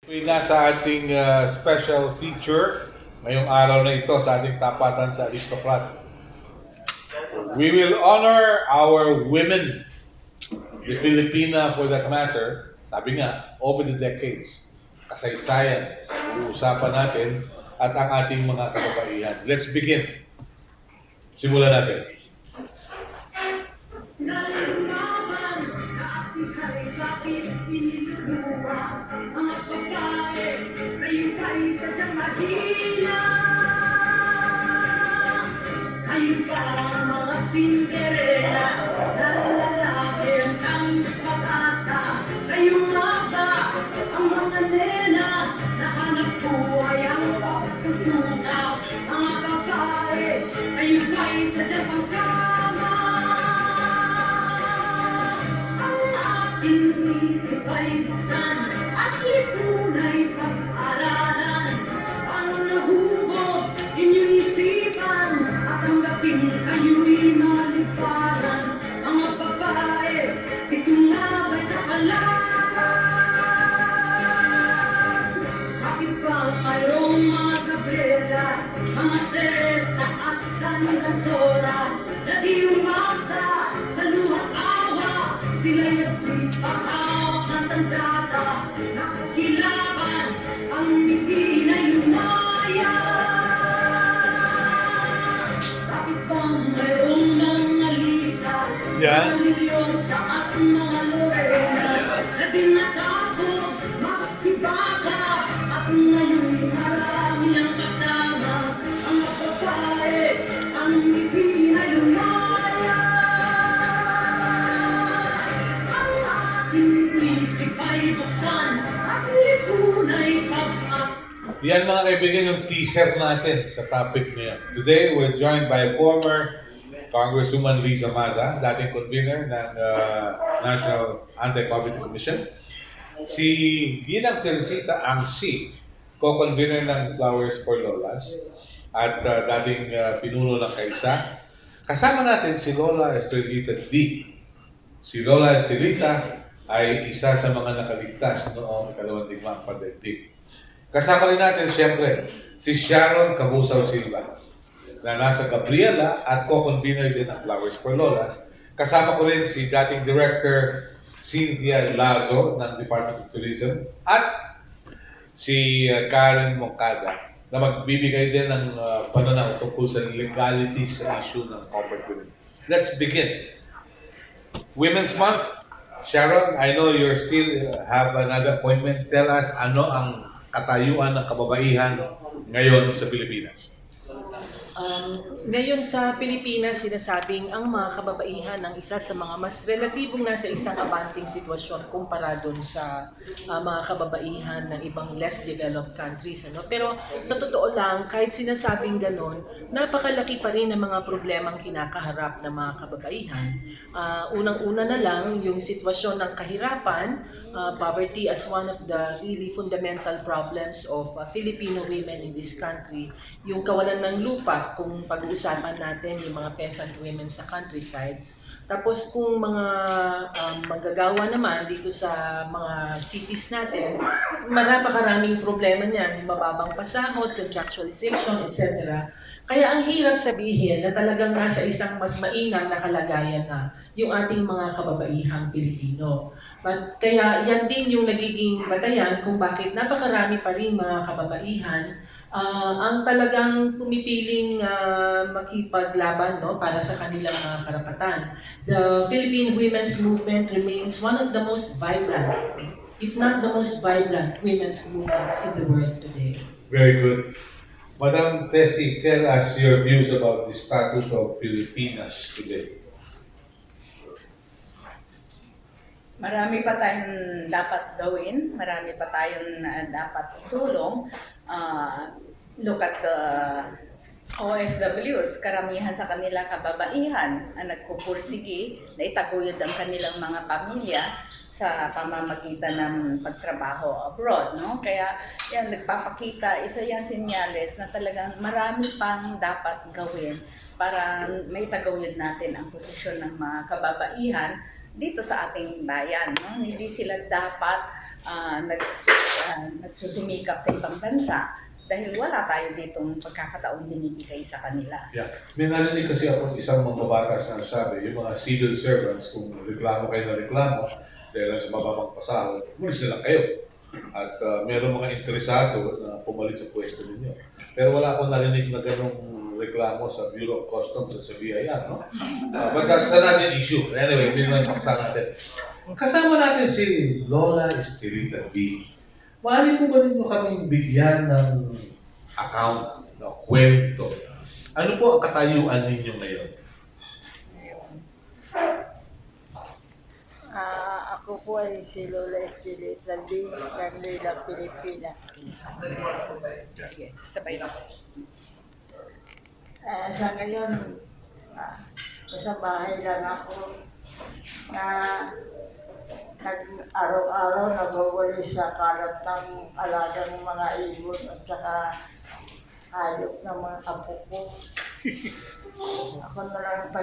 Nasa ating special feature ngayong araw na ito sa ating tapatan sa Aristocrat. We will honor our women, the Filipina for that matter. Sabi nga, over the decades, kasaysayan, uusapan natin at ang ating mga kababaihan. Let's begin. Simulan natin. Kayo ba mga Cinderella, nalalagyan ng pag-asa? Kayo nga ba ang mga nena, nahanap buhay ang pagtutunaw? Mga babae, kayo ba'y sadyang pagkama? Ang ating isip ay buksan at lipunay pag-aralan. Paano nahubog inyong isipan at tanggapin kayo'y maliparan? Mga babae, ito nga ba'y nakalaran? Bakit ba mayroong mga Gabriela, mga Teresa at Sora na di umasa sa luha't awa? Sila'y nagsipahawak ng sandata, nakikilaban ang ngiti na lumaya. Bakit bang mayroong mga Lisa, Yan. mga Liliosa at mga Lorena na tinatakot, maskibaga at ngayon marami ang kasama? Ang babae, ang ngiti na lumaya. Ang ating isip ay buksan at lipunay pag-ak. Yan mga kaibigan yung teaser natin sa topic niya. Today, we're joined by former Congresswoman Liza Maza, dating convener ng National Anti-Poverty Commission. Si Ginang Teresita Angsi, co-convener ng Flowers for Lolas at dating pinuno ng Kaisa. Kasama natin si Lola Estrelita D. Si Lola Estrelita ay isa sa mga nakaligtas noong ikalawang digmaang pandaigdig. Kasama rin natin siyempre si Sharon Cabusaw Silva na nasa Gabriela at co-convener din ng Flowers for Lolas. Kasama ko rin si dating Director Cynthia Lazo ng Department of Tourism at si Karen Moncada na magbibigay din ng pananaw tungkol sa legality sa issue ng corporate women. Let's begin. Women's Month. Sharon, I know you still have another appointment. Tell us ano ang katayuan ng kababaihan ngayon sa Pilipinas. Ngayon sa Pilipinas, sinasabing ang mga kababaihan ang isa sa mga mas relatibong nasa isang abanting sitwasyon kumpara doon sa mga kababaihan ng ibang less developed countries. Pero sa totoo lang, kahit sinasabing ganon, napakalaki pa rin ang mga problemang kinakaharap ng mga kababaihan. Unang-una na lang yung sitwasyon ng kahirapan, poverty as one of the really fundamental problems of Filipino women in this country, yung kawalan ng lupa, kung pag-uusapan natin yung mga peasant women sa countrysides. Tapos kung mga manggagawa naman dito sa mga cities natin, napakaraming problema niyan, mababang pasahod, contractualization, etc. Kaya ang hirap sabihin na talagang nasa isang mas mainam na kalagayan na yung ating mga kababaihang Pilipino. But, kaya yan din yung nagiging batayan kung bakit napakarami pa rin mga kababaihan ang talagang pumipiling makipaglaban para sa kanilang mga karapatan. The Philippine Women's Movement remains one of the most vibrant, if not the most vibrant, women's movements in the world today. Very good. Madam Tessie, tell us your views about the status of Filipinas today. Marami pa tayong dapat gawin, marami pa tayong dapat isulong. Look at the OFWs, karamihan sa kanilang kababaihan ang nagpupursige na itaguyod ang kanilang mga pamilya sa pamamagitan ng pagtrabaho abroad, no? Kaya yan, nagpapakita, isa yan senyales na talagang marami pang dapat gawin para may tagawid natin ang posisyon ng mga kababaihan dito sa ating bayan, no? Hindi sila dapat nagsusumikap sa ibang bansa dahil wala tayo ditong pagkakataon binibigay sa kanila. Yeah. May narinig kasi ako isang mambabatas na sabi, yung mga civil servants, kung reklamo kayo na reklamo, dahil lang sa mababang pasahod, umalis na lang kayo. At meron mga interesado na pumalit sa pwesto ninyo. Pero wala akong narinig na ganong reklamo sa Bureau of Customs at sa BIR, no? But that's another issue. Anyway, hindi naman paksa natin. Kasama natin si Lola Estelita B. Maaari po ba ninyo kaming bigyan ng account, no, kwento? Ano po ang katayuan ninyo ngayon? Ako po ay si Lola Estelita B. ng Manila, Pilipinas. Sige, sabay lang. Sa ngayon, sa bahay lang ako na araw-araw nagwawali sa kalat ng alagang mga ibon at saka hayop ng mga apo ko. Ako na lang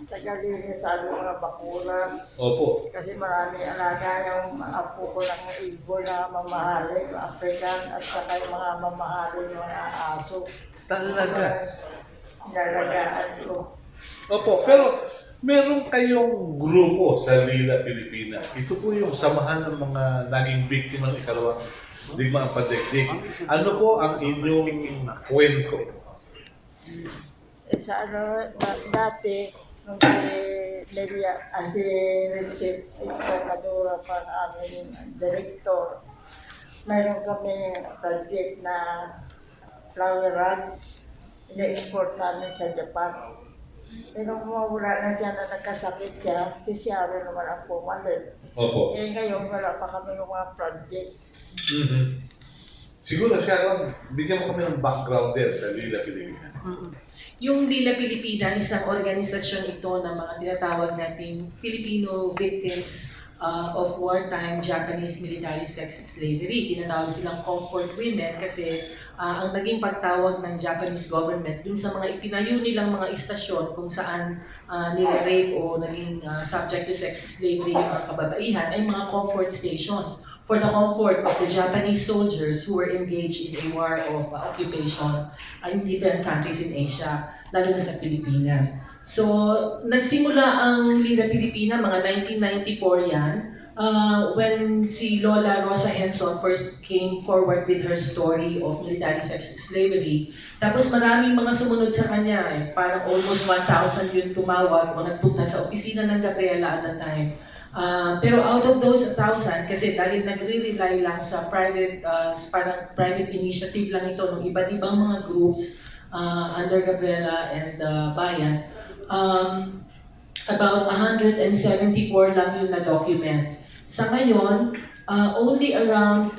tagalinis sa mga bakuran. Opo. Kasi marami alaga yung mga apo ko ng ibon na mamahalin, African at saka yung mga mamahalin mga aso. Talaga? Nalagaan ko. Opo, pero meron kayong grupo sa Lila, Pilipinas. Ito po yung samahan ng mga naging biktima ng ikalawang digmaang pandaigdig. Ano po ang inyong kwento? Sa dati, nung si Richard Examadura pa ang aming director, mayroon kami project na flower run, ina-export namin sa Japan. Pero mawala na siya na nagkasakit siya, si Sharon naman ang pumalit. Opo. Ngayon wala pa kami ng mga project. Mm-hmm. Siguro, Sharon, bigyan mo kami ng background din sa Lila, Pilipinas. Yung Lila Pilipinas, isang organisasyon ito ng mga tinatawag nating Filipino victims of wartime Japanese military sex slavery. Tinatawag silang comfort women kasi ang naging pagtawag ng Japanese government dun sa mga itinayo nilang mga istasyon kung saan nire-rape o naging subject to sex slavery yung mga kababaihan ay mga comfort stations for the comfort of the Japanese soldiers who were engaged in a war of occupation in different countries in Asia, lalo na sa Pilipinas. So, nagsimula ang Lila Pilipina, mga 1994 yan, when si Lola Rosa Henson first came forward with her story of military sex slavery. Tapos maraming mga sumunod sa kanya, parang almost 1,000 yung tumawag o nagpunta sa opisina ng Gabriela at that time. Pero out of those 1,000, kasi dahil nagre-rely lang sa parang private initiative lang ito ng iba't ibang mga groups under Gabriela and Bayan, about 174 lang yung na-document. Sa ngayon, only around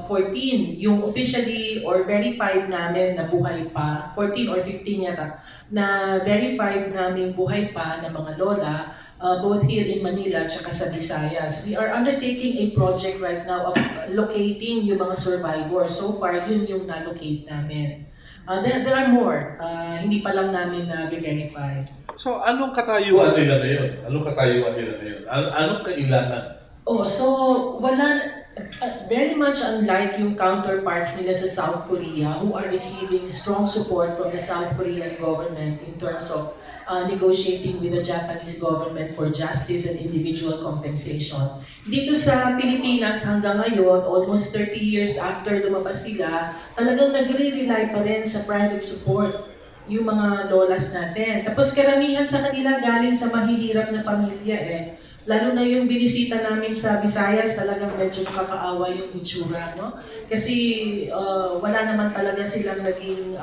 14 yung officially or verified namin na buhay pa, 14 or 15 yata, na verified namin buhay pa na mga lola, both here in Manila at sa Visayas. We are undertaking a project right now of locating yung mga survivors. So far, yun yung na-locate namin. There are more, hindi pa lang namin na-verify. So, anong katayuan nila ngayon? Anong kailangan? Very much unlike yung counterparts nila sa South Korea who are receiving strong support from the South Korean government in terms of negotiating with the Japanese government for justice and individual compensation. Dito sa Pilipinas hanggang ngayon, almost 30 years after lumabas sila, talagang nagre-rely pa rin sa private support yung mga lolas natin. Tapos karamihan sa kanila galing sa mahihirap na pamilya Lalo na yung binisita namin sa Visayas, talagang medyo nakakaawa yung itsura, no? Kasi wala naman talaga silang naging,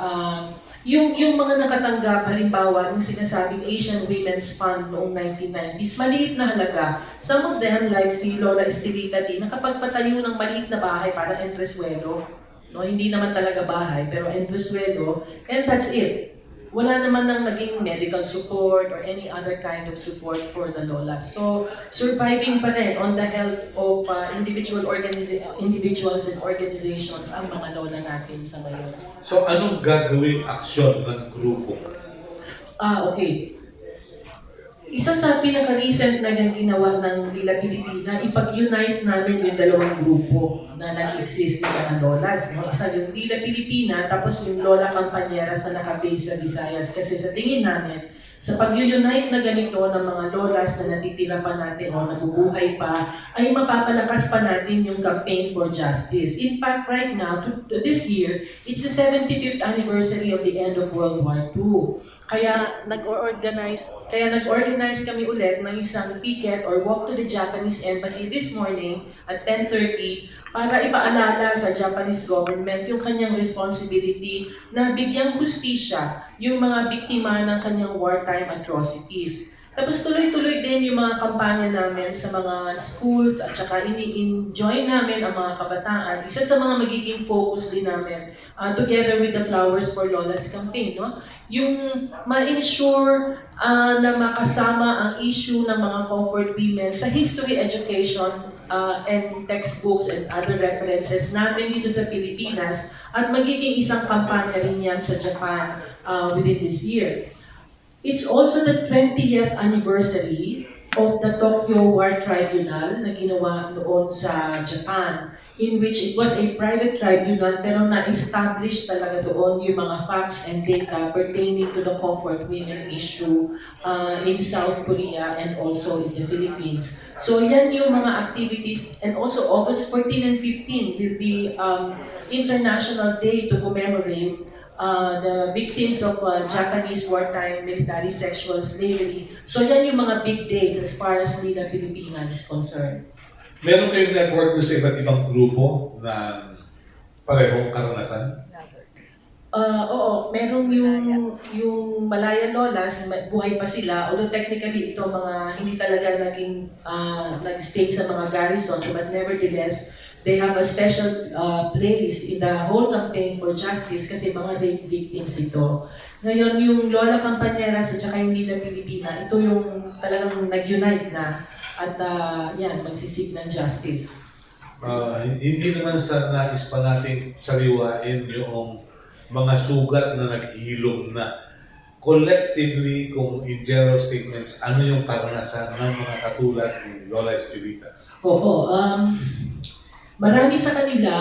yung mga nakatanggap, halimbawa, yung sinasabing Asian Women's Fund noong 1990s, maliit na halaga. Some of them, like si Lola Estelita D, nakapagpatayo ng maliit na bahay, parang entreswelo. No? Hindi naman talaga bahay, pero entreswelo, and that's it. Wala naman nang naging medical support or any other kind of support for the lola. So, surviving pa rin on the help of individuals and organizations ang mga lola natin sa ngayon. So, anong gagawing aksyon ng grupo? Okay. isa sa pinaka-recent na ginawa ng Lila Pilipina, ipag-unite namin yung dalawang grupo na nag-exist ng mga lolas. No? Isa yung Lila Pilipina, tapos yung Lola Campañeras na naka-base sa Visayas. Kasi sa tingin namin, sa pag-unite na ganito ng mga lolas na natitira pa natin o nabubuhay pa, ay mapapalakas pa natin yung campaign for justice. In fact, right now, this year, it's the 75th anniversary of the end of World War II. Kaya nag-organize kami ulit ng isang picket or walk to the Japanese Embassy this morning at 10:30 para ipaalala sa Japanese government yung kanyang responsibility na bigyang hustisya yung mga biktima ng kanyang wartime atrocities. Tapos tuloy-tuloy din yung mga kampanya namin sa mga schools at saka ini-enjoy namin ang mga kabataan. Isa sa mga magiging focus din namin together with the Flowers for Lolas campaign, no? Yung ma-ensure na makasama ang issue ng mga comfort women sa history education and textbooks and other references natin dito sa Pilipinas at magiging isang kampanya rin yan sa Japan within this year. It's also the 20th anniversary of the Tokyo War Tribunal na ginawa noon sa Japan, in which it was a private tribunal pero na-establish talaga doon yung mga facts and data pertaining to the comfort women issue in South Korea and also in the Philippines. So yan yung mga activities, and also August 14 and 15 will be International Day to commemorate the victims of Japanese wartime military sexual slavery. So yan yung mga big dates as far as Lila Pilipina is concerned. Meron kayong network sa iba't ibang grupo na parehong karanasan? Oo, meron yung Malaya Lolas, buhay pa sila, although technically ito mga hindi talaga nag-stay sa mga garrisons, but nevertheless, they have a special place in the whole campaign for justice kasi mga rape victims ito. Ngayon, yung Lola Campañeras at saka yung Lila Pilipina, ito yung talagang nag-unite na at yan, magsisig ng justice. Hindi naman sa nais pa nating sariwain yung mga sugat na naghihilom na collectively, kung in general statements, ano yung karanasan ng mga katulad ni Lola Estelita? Oo, marami sa kanila,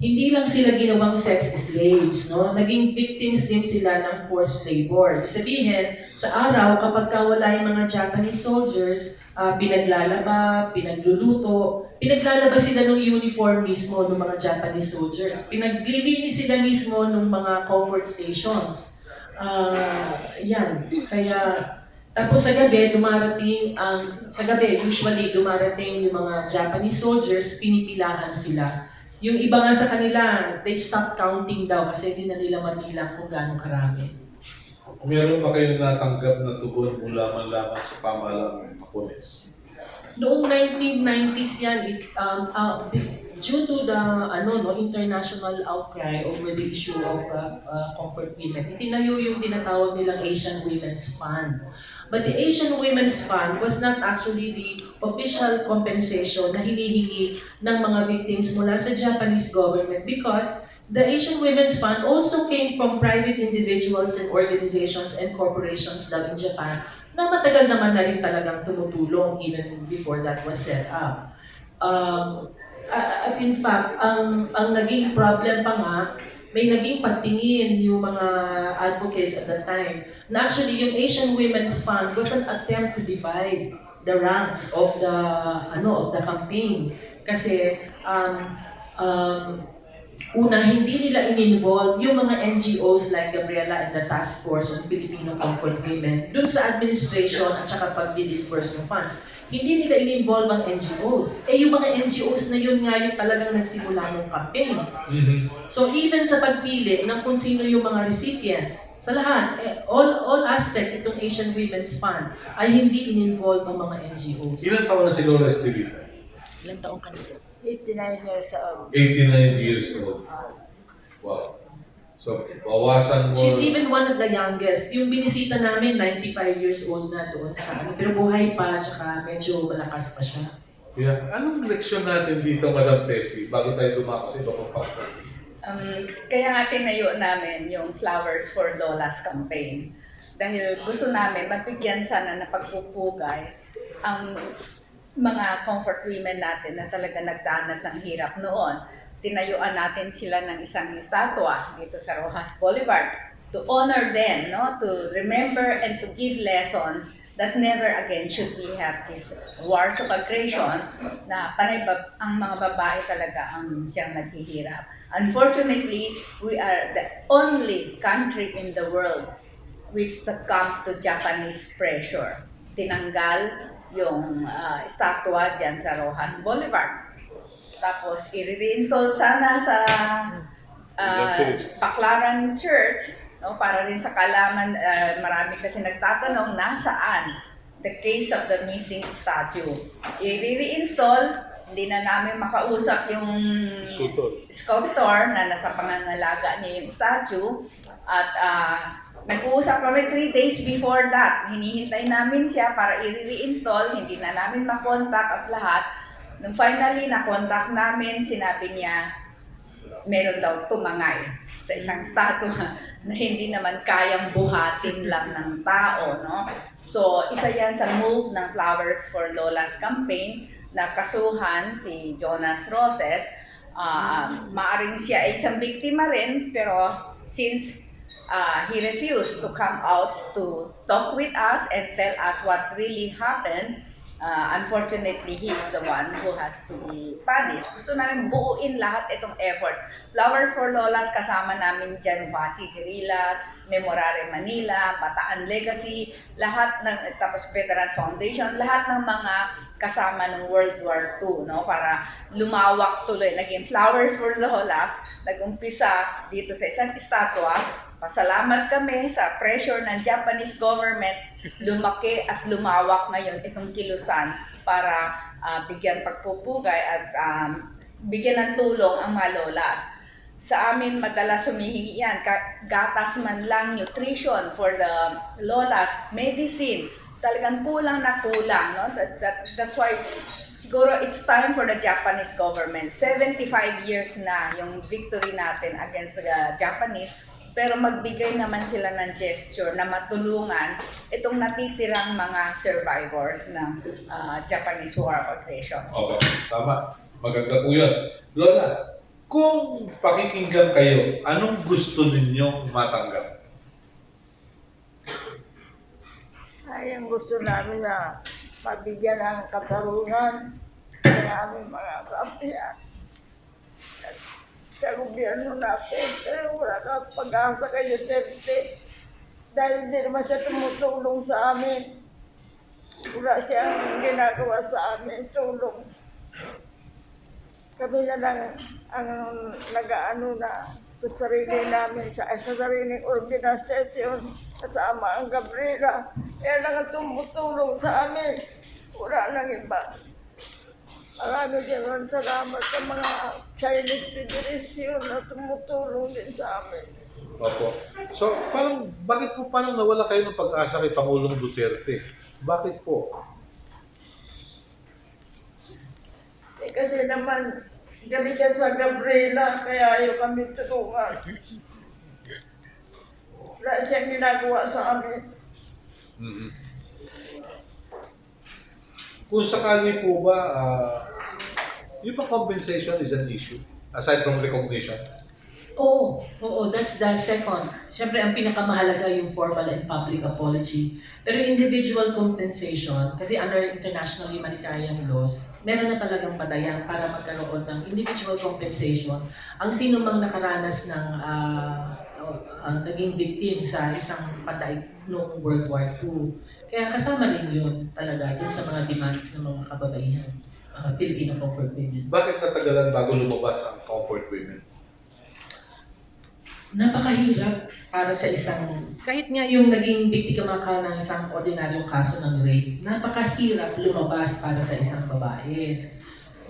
hindi lang sila ginawang sex slaves, no? Naging victims din sila ng forced labor. Sabihin, sa araw, kapag wala yung mga Japanese soldiers, pinaglalaba, pinagluluto, pinaglalaba sila ng uniform mismo ng mga Japanese soldiers. Pinaglilinis sila mismo ng mga comfort stations. Yan. Kaya, tapos sa gabi, usually dumarating yung mga Japanese soldiers, pinipilahan sila. Yung iba nga sa kanila, they stopped counting daw kasi hindi na nila mabilang kung gaano karami. Meron ba kayong natanggap na tugon mula man lamang sa pamahalaan ng Hapones? Noong 1990s yan, due to the international outcry over the issue of comfort women, itinayo yung tinatawag nilang Asian Women's Fund. But the Asian Women's Fund was not actually the official compensation na hinihingi ng mga victims mula sa Japanese government because the Asian Women's Fund also came from private individuals and organizations and corporations daw in Japan na matagal naman na rin talagang tumutulong even before that was set up. At in fact, ang naging problem pa nga, may naging pagtingin yung mga advocates at that time na actually yung Asian Women's Fund was an attempt to divide the ranks of the campaign kasi una, hindi nila in-involve yung mga NGOs like Gabriela and the Task Force on Filipino Comfort Women dun sa administration at saka pag-disperse ng funds. Hindi nila in-involve ang NGOs. Yung mga NGOs na yun nga yung talagang nagsimula ng campaign. So even sa pagpili ng kung sino yung mga recipients, sa lahat, all aspects itong Asian Women's Fund ay hindi in-involve ang mga NGOs. Ilan taon na si Lola Estelita? Ilang taong ka na? 89 years old. 89 years old. Wow. So, bawasan mo. She's even one of the youngest. Yung binisita namin, 95 years old na doon sa pero buhay pa, tsaka medyo malakas pa siya. Yeah. Anong leksyon natin dito, Madam Tessie, bago tayo dumako sa ibang paksa? Kaya nga tinayo namin yung Flowers for Lolas campaign. dahil gusto namin mabigyan sana na pagpupugay ang mga comfort women natin na talaga nagdanas ng hirap noon. Tinayuan natin sila ng isang estatwa dito sa Rojas Boulevard to honor them, no? To remember and to give lessons that never again should we have this wars of aggression na ang mga babae talaga ang siyang naghihirap. Unfortunately, we are the only country in the world which succumbed to Japanese pressure. Tinanggal yung estatwa dyan sa Rojas Boulevard. Tapos, i-reinstall sana sa Baclaran Church, no, para rin sa kalaman, marami kasi nagtatanong nasaan the case of the missing statue. I-reinstall, hindi na namin makausap yung sculptor na nasa pangangalaga niya yung statue. At nag-uusap kami 3 days before that. Hinihintay namin siya para i-reinstall, hindi na namin makontak at lahat. Nung finally na-contact namin, sinabi niya, meron daw tumangay sa isang statua na hindi naman kayang buhatin lang ng tao, no? So, isa yan sa move ng Flowers for Lola's campaign na kasuhan si Jonas Roses. Maaring siya ay isang biktima rin, pero since he refused to come out to talk with us and tell us what really happened, unfortunately, he is the one who has to be punished. Gusto namin buuin lahat itong efforts. Flowers for Lolas, kasama namin dyan, Wachi Guerrillas, Memorare Manila, Bataan Legacy, lahat ng, tapos Veterans Foundation, lahat ng mga kasama ng World War II, no? Para lumawak tuloy. Naging Flowers for Lolas, nag-umpisa dito sa isang estatwa. Pasalamat kami sa pressure ng Japanese government, lumaki at lumawak ngayon itong kilusan para bigyan pagpupugay at bigyan ng tulong ang mga lolas. Sa amin, madalas humihingi yan, gatas man lang, nutrition for the lolas, medicine, talagang kulang na kulang. No? That's why siguro it's time for the Japanese government. 75 years na yung victory natin against the Japanese, pero magbigay naman sila ng gesture na matulungan itong natitirang mga survivors ng Japanese War of Aggression. Okay, tama. Maganda po yun. Lola, kung pakikinggan kayo, anong gusto ninyong matanggap? Ay, ang gusto namin na mabigyan ng katarungan ng aming mga kampiyan sa gobyerno natin. Pero wala ka pag-asa kayo, Serte. Dahil hindi naman siya tumutulong sa amin. Wala siyang ginagawa sa amin, tulong. Kami na lang ang nag-aano na sa sarili namin, sa sariling organisasyon, kasama ang Gabriela. Kaya lang ang tumutulong sa amin. Wala nang iba. Marami din salamat sa mga Chinese Federation na tumutulong din sa amin. Opo. So, bakit po nawala kayo ng pag-asa kay Pangulong Duterte? Bakit po? Kasi naman, galing siya sa Gabriela, kaya ayaw kami tulungan. Wala siyang ginagawa sa amin. Mm-hmm. Kung sakali po ba, yung compensation is an issue, aside from recognition? Oo, that's the second. Siyempre, ang pinakamahalaga yung formal and public apology. Pero individual compensation, kasi under international humanitarian laws, meron na talagang patayan para magkaroon ng individual compensation. Ang sino mang nakaranas ng naging victim sa isang patay noong World War II. Kaya kasama rin yun talaga dun sa mga demands ng mga kababaihan, Filipino comfort women. Bakit natagalan bago lumabas ang comfort women? Napakahirap para sa isang, kahit nga yung naging biktima ka ng isang ordinaryong kaso ng rape, napakahirap lumabas para sa isang babae.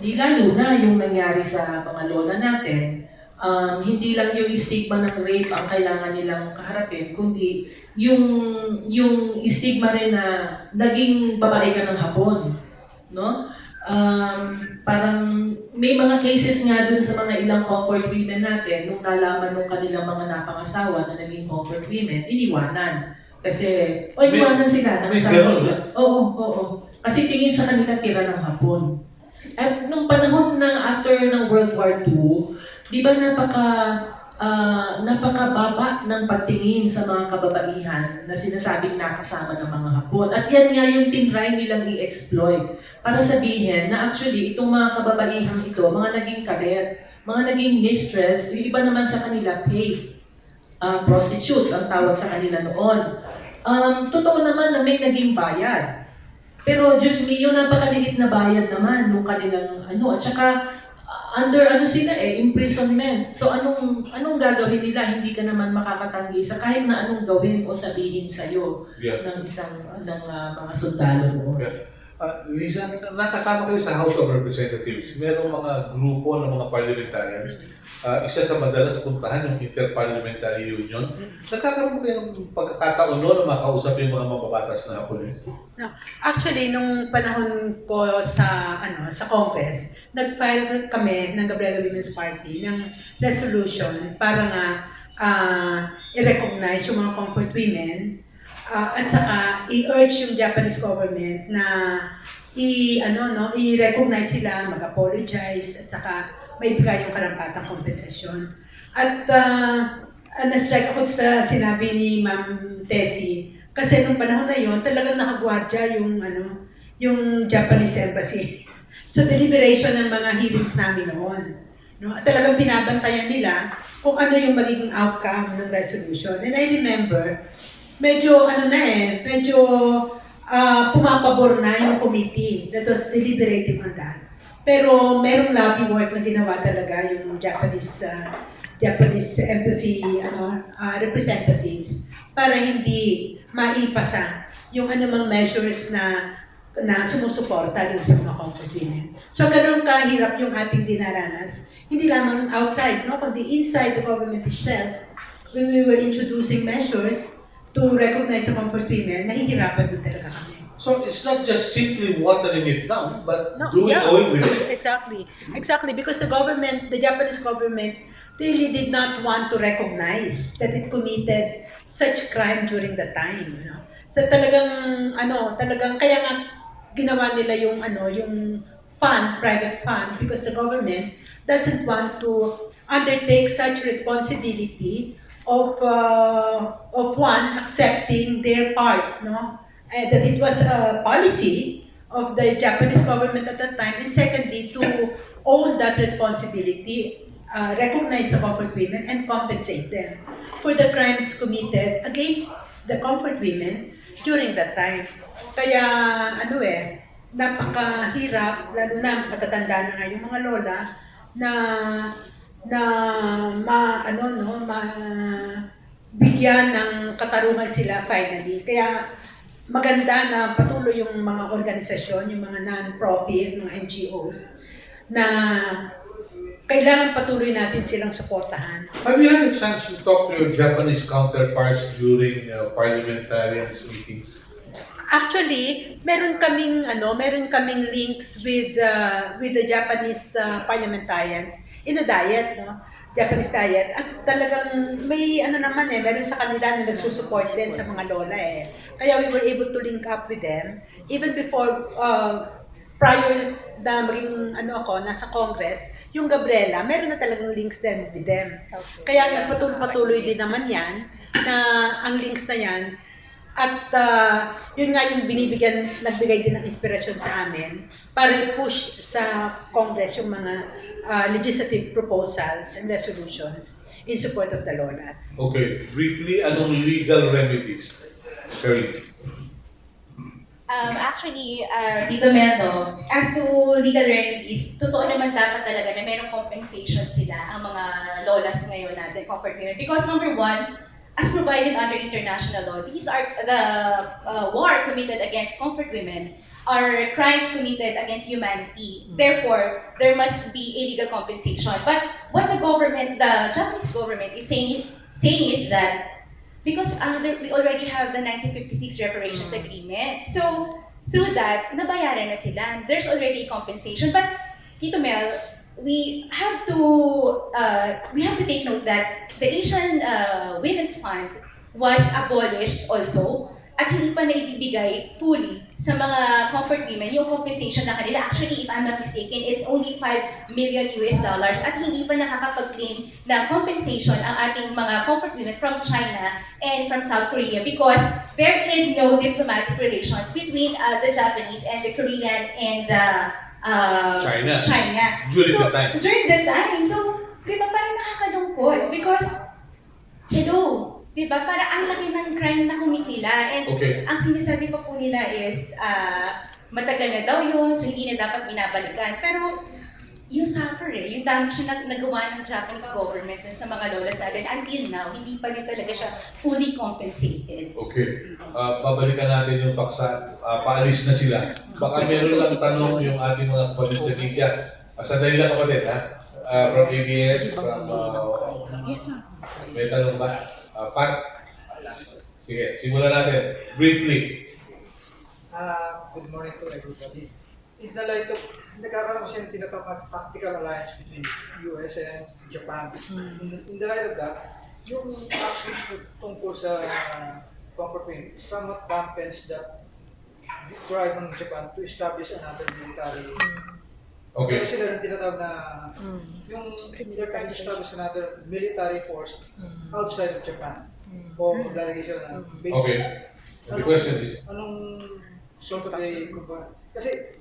Di lalo na yung nangyari sa mga lola natin, hindi lang yung stigma ng rape ang kailangan nilang kaharapin, kundi yung stigma rin na naging babae ka ng hapon, no? Parang may mga cases nga dun sa mga ilang comfort women natin, nung nalaman nung kanilang mga napangasawa na naging comfort women, iniwanan. Kasi, iwanan sila ng may asawa ganun, nila. Oo, oo. Kasi tingin sa kanila tira ng Hapon. At nung panahon ng after ng World War II, di ba napakababa ng pagtingin sa mga kababaihan na sinasabing nakasama ng mga Hapon. At yan nga yung tinry nilang i-exploit para sabihin na actually itong mga kababaihang ito, mga naging kadet, mga naging mistress, yung iba naman sa kanila paid. Prostitutes ang tawag sa kanila noon. Totoo naman na may naging bayad. Pero Diyos mio, napakaliit na bayad naman nung kanilang at saka under sila imprisonment. So anong gagawin nila? Hindi ka naman makakatanggi sa kahit na anong gawin o sabihin sa iyo ng mga sundalo noon. Yeah. Lisa, nakasama kayo sa House of Representatives. Merong mga grupo ng mga parliamentarians. Isa sa madalas puntahan yung Interparliamentary Union. Nagkakaroon kayo ng pagkakataon na makausap yung mga mababatas na pulis? No. Actually, nung panahon ko sa Congress, nag-file kami ng Gabriela Women's Party ng resolution para nga i-recognize yung mga comfort women at saka i-urge yung Japanese government na i-recognize sila, mag-apologize at saka may bigay yung karampatang kompensasyon. At na-strike ako sa sinabi ni Ma'am Tessie kasi nung panahon na yon talagang nakagwardya yung Japanese embassy sa deliberation ng mga hearings namin noon. No? Talagang binabantayan nila kung ano yung magiging outcome ng resolution. And I remember, medyo pumapabor na yung committee that was deliberating on that. Pero merong lobby work na ginawa talaga yung Japanese embassy representatives para hindi maipasa yung anumang measures na sumusuporta dun sa mga comfort women. So ganun kahirap yung ating dinaranas, hindi lamang outside, kundi inside the government itself. When we were introducing measures to recognize the comfort women, nahihirapan din talaga kami. So it's not just simply watering it down, but away with it. Exactly, because the Japanese government really did not want to recognize that it committed such crime during the time. So talagang kaya nga ginawa nila yung private fund, because the government doesn't want to undertake such responsibility of one accepting their part, and that it was a policy of the Japanese government at that time, and secondly, to own that responsibility, recognize the comfort women, and compensate them for the crimes committed against the comfort women during that time. Kaya napakahirap, lalo na matatanda na nga yung mga lola, na bigyan ng katarungan sila finally. Kaya maganda na patuloy yung mga organisasyon, yung mga non-profit, mga NGOs, na kailangan patuloy natin silang suportahan. Have you had a chance to talk to your Japanese counterparts during parliamentarians meetings? Actually, meron kaming links with the Japanese parliamentarians in a diet, Japanese diet. At talagang may meron sa kanila na nagsusupport din sa mga lola Kaya we were able to link up with them even before prior na maging nasa Congress, yung Gabriela, meron na talagang links din with them. Kaya nagpatuloy din naman yan na ang links na yan. At yun nga yung nagbigay din ng inspirasyon sa amin para i-push sa Congress yung mga legislative proposals and resolutions in support of the lolas. Okay, briefly, anong legal remedies? Sherry. Actually, Tito Mel, as to legal remedies, totoo naman dapat talaga na mayroong compensation sila ang mga lolas ngayon natin, comfort women. Because number one, as provided under international law, these are the war committed against comfort women are crimes committed against humanity. Therefore, there must be a legal compensation. But what the Japanese government is saying is that because we already have the 1956 reparations agreement, so through that, nabayaran na sila. There's already compensation. But Tito Mel, we have to take note that the Asian Women's Fund was abolished also at hindi pa naibibigay fully sa mga comfort women yung compensation na kanila. Actually, if I'm not mistaken, it's only $5 million at hindi pa nakakapag-claim ng compensation ang ating mga comfort women from China and from South Korea because there is no diplomatic relations between the Japanese and the Korean and the China. During the time. During the time. So, di ba parang nakakalungkot because hello, di ba? Para ang laki ng crime na commit nila. And ang sinasabi pa po nila is, matagal na daw yun, so hindi na dapat binabalikan. Pero yung suffer yung damage na nagawa ng Japanese government sa mga lolas natin, until now, hindi pa rin talaga siya fully compensated. Okay. Babalikan natin yung paksa. Paalis na sila. Baka meron lang tanong yung ating mga kapatid sa media. Sandali lang kapatid, ha? From ABS, from... Yes, ma'am. May tanong ba? Pat? Sige, simulan natin. Briefly. Good morning to everybody. In the light of, nagkakaroon kasi ng tinatawag na tactical alliance between US and Japan. In the light of that, yung actions tungkol sa comfort wing somewhat dampens that drive ng Japan to establish another military. Okay. Pero sila rin tinatawag na yung they're trying to establish another military force outside of Japan. O maglalagay sila ng base. Okay. The question is? Anong sort of a kasi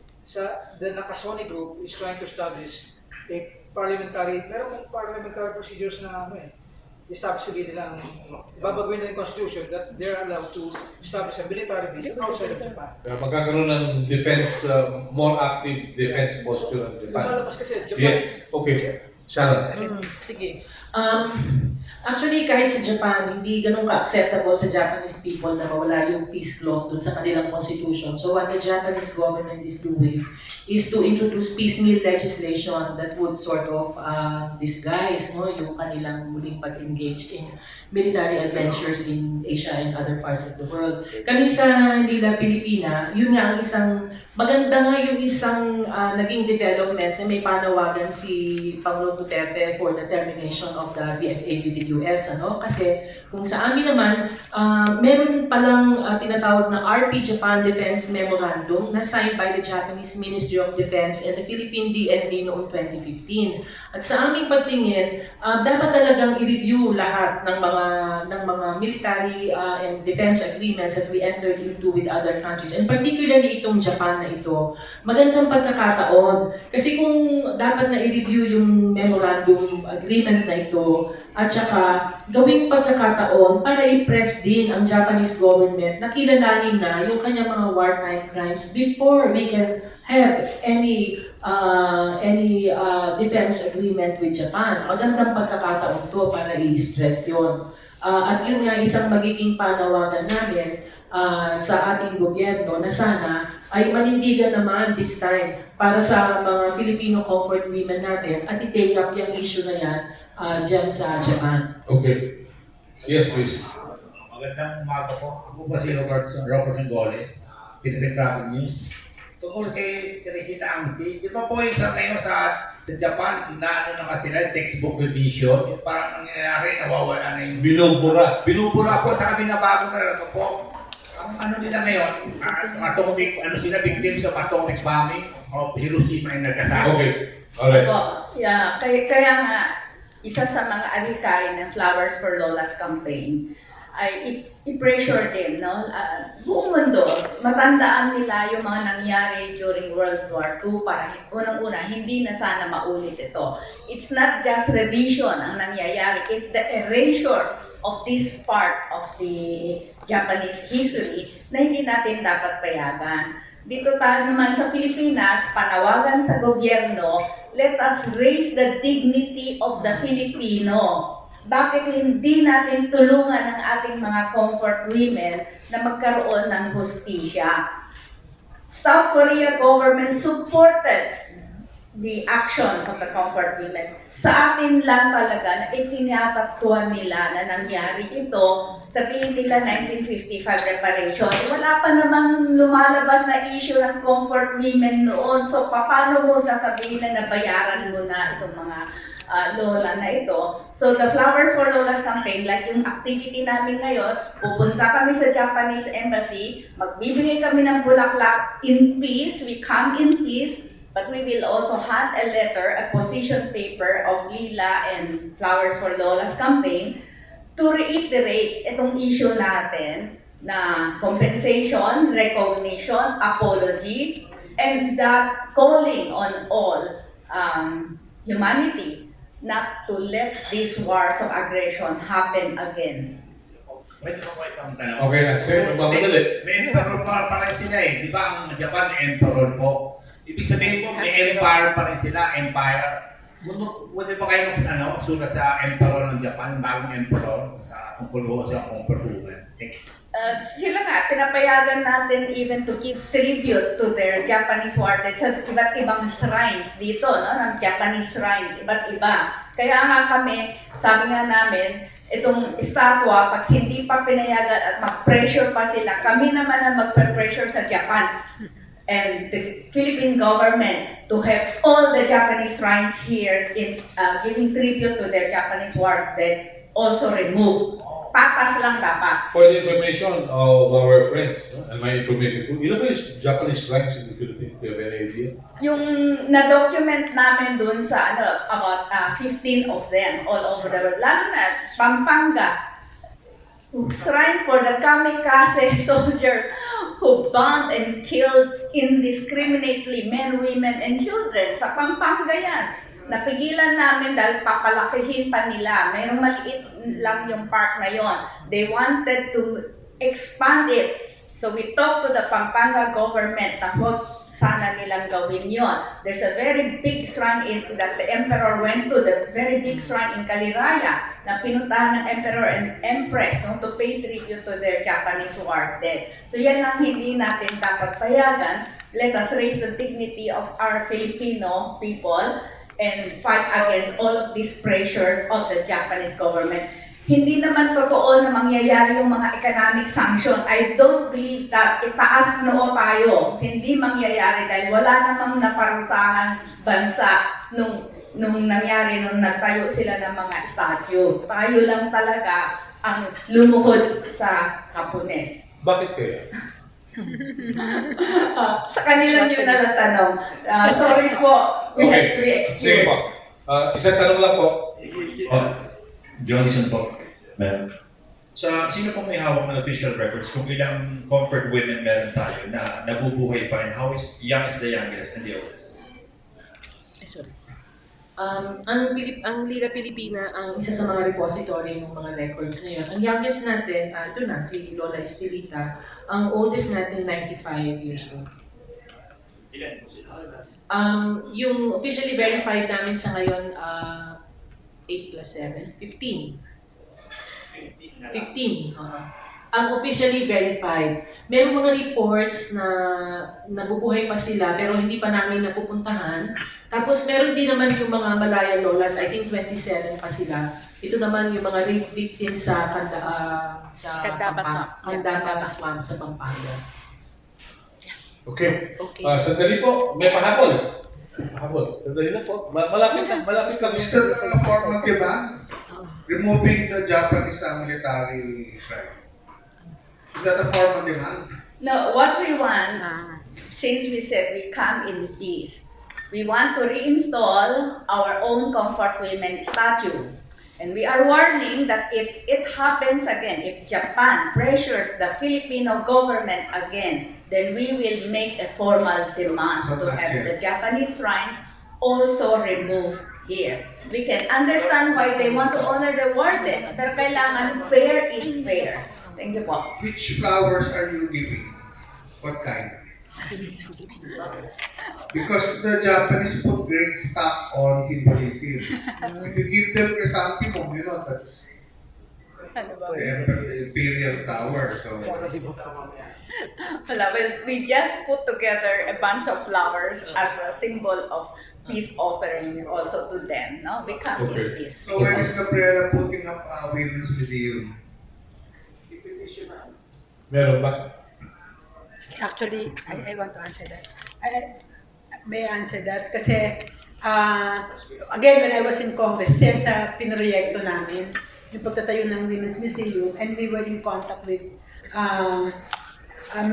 the Nakasone group is trying to establish a parliamentary, meron parliamentary procedures na establish nila ang babaguhin na yung constitution that they're allowed to establish a military base outside of Japan. Magkakaroon ng defense, more active defense posture ng Japan. Lumalabas kasi Japan. Yes, okay. Sharon. Sige. Actually, kahit sa Japan, hindi ganun ka-acceptable sa Japanese people na mawala yung peace clause dun sa kanilang constitution. So what the Japanese government is doing is to introduce piecemeal legislation that would sort of disguise yung kanilang muling pag-engage in military adventures in Asia and other parts of the world. Kami sa Lila, Pilipina, yun nga ang isang maganda nga yung isang naging development na may panawagan si Pangulong Duterte for the termination of the VFA with the US. Kasi kung sa amin naman, meron palang tinatawag na RP Japan Defense Memorandum na signed by the Japanese Ministry of Defense and the Philippine DND noong 2015. At sa aming pagtingin, dapat talagang i-review lahat ng mga military and defense agreements that we entered into with other countries. And particularly itong Japan na ito, magandang pagkakataon. Kasi kung dapat na i-review yung memorandum agreement na ito, at saka gawing pagkakataon para i-press din ang Japanese government na kilalanin na yung kanyang mga wartime crimes before we can have any defense agreement with Japan. Magandang pagkakataon to para i-stress yun. At yun nga isang magiging panawagan namin sa ating gobyerno na sana ay manindigan naman this time para sa mga Filipino comfort women natin at i-take up yung issue na yan dyan sa Japan. Okay. Yes, please. Magandang umaga po. Ako ba si Robert Angoles, Philippine Travel News. Tungkol kay Teresita Angsi, di ba po yung sa ngayon sa Japan, na naman sila, textbook revision, yung parang nangyayari, nawawala na yung binubura. Binubura po sa amin na bago na ito po. Ang nila ngayon, atomic, sila victims of atomic bombing of Hiroshima and Nagasaki. Okay. Alright. Yeah, kaya nga, isa sa mga adhikay ng Flowers for Lola's campaign ay i-pressure din, buong mundo, matandaan nila yung mga nangyari during World War II para unang-una, hindi na sana maulit ito. It's not just revision ang nangyayari, it's the erasure of this part of the Japanese history na hindi natin dapat payagan. Dito tayo naman sa Pilipinas, panawagan sa gobyerno, let us raise the dignity of the Filipino. Bakit hindi natin tulungan ang ating mga comfort women na magkaroon ng hustisya? South Korea government supported the actions of the comfort women. Sa atin lang talaga na itinatatuan nila na nangyari ito, sabihin nila 1955 reparation. Wala pa namang lumalabas na issue ng comfort women noon. So, paano mo sasabihin na nabayaran mo na itong mga lola na ito? So, the Flowers for Lolas campaign, like yung activity namin ngayon, pupunta kami sa Japanese Embassy, magbibigay kami ng bulaklak in peace, we come in peace, but we will also hand a letter, a position paper of Lila and Flowers for Lolas campaign to reiterate itong issue natin na compensation, recognition, apology, and that calling on all humanity not to let these wars of aggression happen again. Wait lang tanong. Okay na, sir, magmamadali. May emperor pa rin sila eh. Di ba ang Japan, emperor po? Ibig sabihin po, may empire pa rin sila, empire. Pwede ba kayo sulat sa emperor ng Japan, bagong emperor, sa tungkol ho sa comfort women? Sila nga, pinapayagan natin even to give tribute to their Japanese warden sa iba't ibang shrines dito, no? Ng Japanese shrines, iba't iba. Kaya nga kami, sabi nga namin, itong estatwa, pag hindi pa pinayagan at mag-pressure pa sila, kami naman ang mag-pressure sa Japan and the Philippine government to have all the Japanese shrines here in giving tribute to their Japanese war dead also removed. Patas lang dapat. For the information of our friends, no? And my information too, ilan ba yung Japanese shrines in the Philippines? Do you have any idea? Yung na-document namin dun sa about 15 of them all over the world. Lalo na Pampanga, shrine for the kamikaze soldiers who bombed and killed indiscriminately men, women, and children. Sa Pampanga yan. Napigilan namin dahil papalakihin pa nila. Mayroong maliit lang yung park na yon. They wanted to expand it. So we talked to the Pampanga government na huwag sana nilang gawin yon. There's a very big shrine that the emperor went to, the very big shrine in Caliraya na pinuntahan ng emperor and empress, no, to pay tribute to their Japanese war dead. So yan ang hindi natin dapat payagan. Let us raise the dignity of our Filipino people and fight against all of these pressures of the Japanese government. Hindi naman totoo na mangyayari yung mga economic sanction. I don't believe that itaas noo tayo. Hindi mangyayari dahil wala namang naparusahan bansa nung nangyari nung nagtayo sila ng mga statue. Tayo lang talaga ang lumuhod sa Hapones. Bakit kaya? Sa kanila nyo na natanong. Sorry po, we have to be Sige excused. po. Isang tanong lang po. Johnson po, ma'am. Sino pong may hawak ng official records kung ilang comfort women meron tayo na nabubuhay pa and how is young is the youngest and the oldest? Sorry. Ang Lira Pilipina ang isa sa mga repository ng mga records na yun. Ang youngest natin, ito na, si Lola Estelita. Ang oldest natin, 95 years old. Ilan po sila? Yung officially verified namin sa ngayon, 8 plus 7, 15. 15. Ang officially verified. Merong mga reports na nabubuhay pa sila pero hindi pa namin napupuntahan. Tapos meron din naman yung mga Malaya Lolas, I think 27 pa sila. Ito naman yung mga rape victims sa Candaba Swamp sa Pampanga. Okay. Sandali po, may pahabol. Sandali lang po. Malapit ka. Is that a formal demand? Removing the Japanese military strike. Is that a formal demand? No, what we want, since we said we come in peace, we want to reinstall our own comfort women statue. And we are warning that if it happens again, if Japan pressures the Filipino government again, then we will make a formal demand to have the Japanese shrines also removed here. We can understand why they want to honor the warden, pero kailangan fair is fair. Thank you po. Which flowers are you giving? What kind? Because the Japanese put great stock on symbolism. If you give them chrysanthemum, you know, that's the imperial tower. So Well, we just put together a bunch of flowers as a symbol of peace offering also to them, no? We come in Okay. peace. So when is Gabriela putting up a women's museum? Meron ba? Actually, I want to answer that. May I answer that? Kasi, again, when I was in Congress, siya sa pinroyekto namin, yung pagtatayo ng Women's Museum, and we were in contact with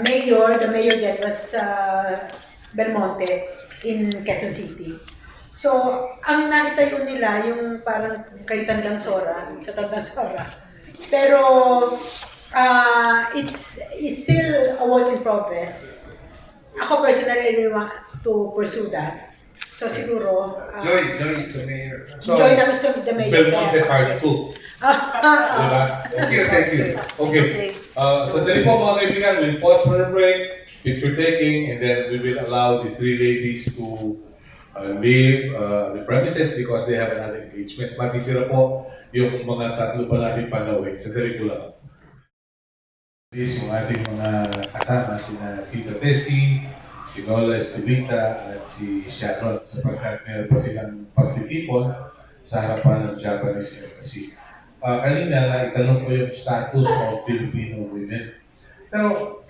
mayor, the mayor that was Belmonte in Quezon City. So, ang naitayo nila, yung parang kay Tandang Sora, sa Tandang Sora. Pero, it's still a work in progress. Ako personally, I want to pursue that. So siguro, Joy is the mayor. So, Joy na gusto the mayor. Belmonte Part 2. Diba? Thank you, thank you. Okay. So dali po mga kaibigan, we'll pause for a break, picture taking, and then we will allow the three ladies to leave the premises because they have another engagement. Matitira po yung mga tatlo pa natin panawin. So dali po lang. Please, yung ating mga kasama, sina Tita Tessie, si Lola Estelita, at si Sharon, sapagkat meron pa silang pagtitipon sa harapan ng Japanese Embassy. Kanina, itanong ko yung status of Filipino women. Pero,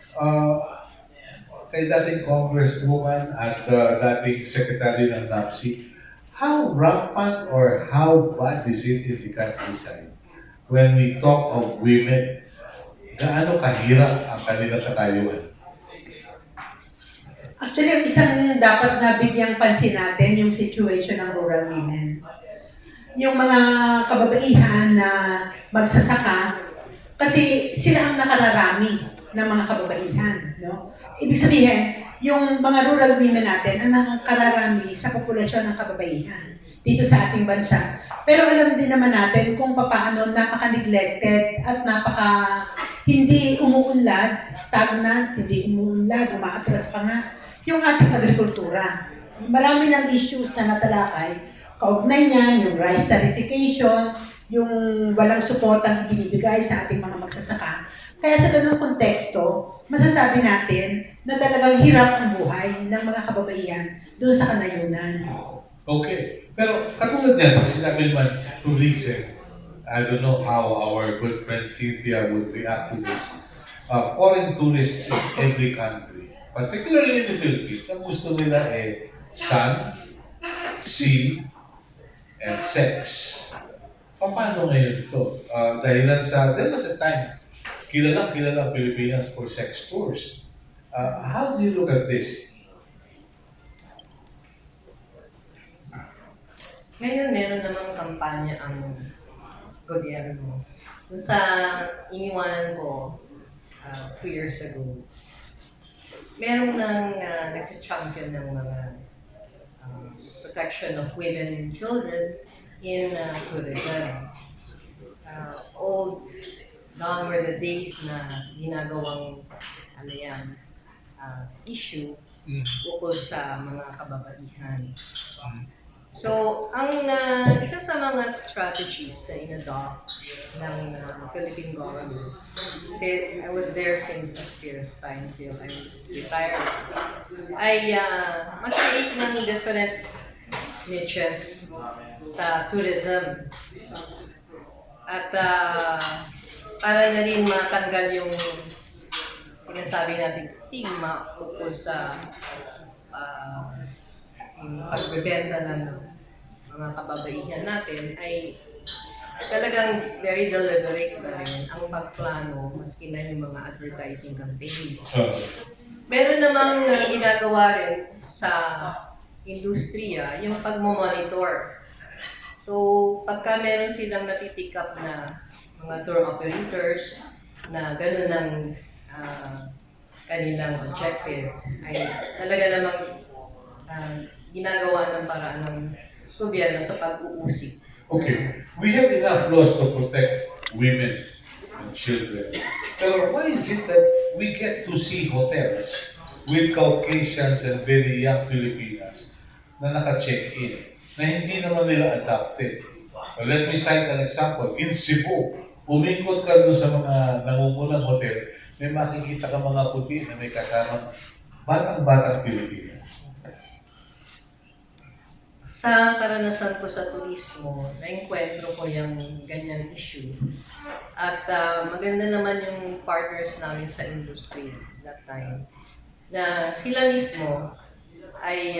kay dating Congresswoman at dating Secretary ng NAPSI, how rampant or how bad is it in the countryside when we talk of women? Gaano kahirap ang kanilang katayuan? Actually, ang isang dapat na bigyang pansin natin yung situation ng rural women. Yung mga kababaihan na magsasaka, kasi sila ang nakararami ng mga kababaihan. No? Ibig sabihin, yung mga rural women natin ang nakararami sa populasyon ng kababaihan dito sa ating bansa. Pero alam din naman natin kung paano napaka-neglected at hindi umuunlad, stagnant, hindi umuunlad, umaatras pa nga yung ating agrikultura. Marami ng issues na natalakay, kaugnay niyan, yung rice tariffication, yung walang suportang ibinibigay sa ating mga magsasaka. Kaya sa ganung konteksto, masasabi natin na talagang hirap ang buhay ng mga kababaihan doon sa kanayunan. Okay. Pero katulad yan, pag sinabi naman tourism, I don't know how our good friend Cynthia would react to this. Foreign tourists in every country, particularly in the Philippines, ang gusto nila sun, sea, and sex. Paano ngayon ito? There was a time, kilalang Pilipinas for sex tours. How do you look at this? Ngayon, meron namang kampanya ang gobyerno. Kung sa iniwanan ko 2 years ago, meron nang nag-champion ng mga protection of women and children in tourism. Gone were the days na ginagawang issue ukol sa mga kababaihan. So, ang isa sa mga strategies na in-adopt ng Philippine government, kasi I was there since Aspira's time till I retired, ay mag-create ng different niches sa tourism. At para na rin matanggal yung sinasabi nating stigma ukol sa yung pagbebenta ng mga kababaihan natin ay talagang very deliberate na rin ang pagplano maski na yung mga advertising campaign. Meron namang ginagawa rin sa industriya yung pagmomonitor. So, pagka meron silang napipick up na mga tour operators na gano'n ang kanilang objective, ay talaga namang ginagawa ng paraan ng gobyerno sa pag-uusig. Okay, we have enough laws to protect women and children. Pero why is it that we get to see hotels with Caucasians and very young Filipinas na naka-check-in, na hindi naman nila adopted? So let me cite an example. In Cebu, umikot ka doon sa mga nangungunang hotel, may makikita ka mga puti na may kasamang batang-batang Pilipinas. Sa karanasan ko sa turismo, na-encuentro ko yung ganyang issue. At maganda naman yung partners namin sa industry that time. Na sila mismo ay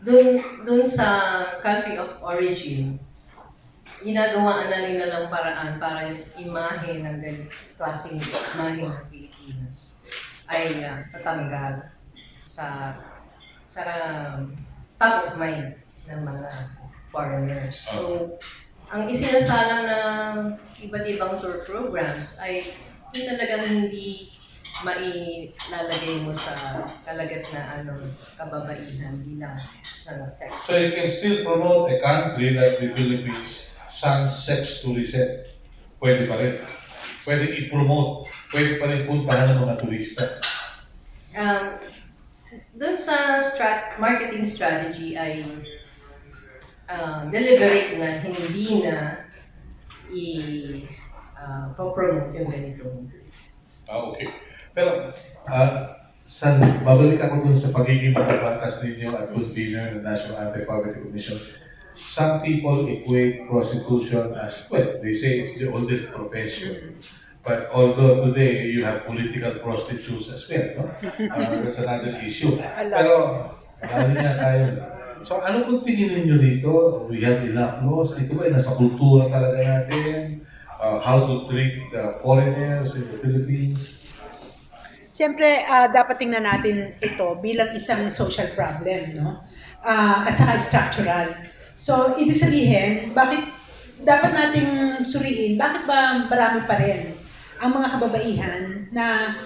dun sa country of origin, ginagawaan na nila lang paraan para yung imahe ng klaseng imahe ng Pilipinas ay tatanggal sa top of mind ng mga foreigners. So, ang isinasalang na iba't ibang tour programs ay talagang hindi mailalagay mo sa kalagitnaan kababaihan bilang isang sex. So you can still promote a country like the Philippines, sans sex tourism. Pwede pa rin. Pwede i-promote. Pwede pa rin puntahan ng mga turista. Doon sa marketing strategy ay deliberate na hindi na i-promote yung ganito. Okay. Pero, babalik ako dun sa pagiging matabatas ninyo at convener ng National Anti-Poverty Commission. Some people equate prostitution as, well, they say it's the oldest profession. But although today you have political prostitutes as well, no? That's another issue. Pero, lalo niya tayo. So, ano kung tingin ninyo dito? We have enough laws. Ito ba, nasa kultura talaga natin? How to treat foreigners in the Philippines? Siyempre, dapat tingnan natin ito bilang isang social problem, no? At saka structural. So, ibig sabihin, bakit dapat nating suriin, bakit ba marami pa rin ang mga kababaihan na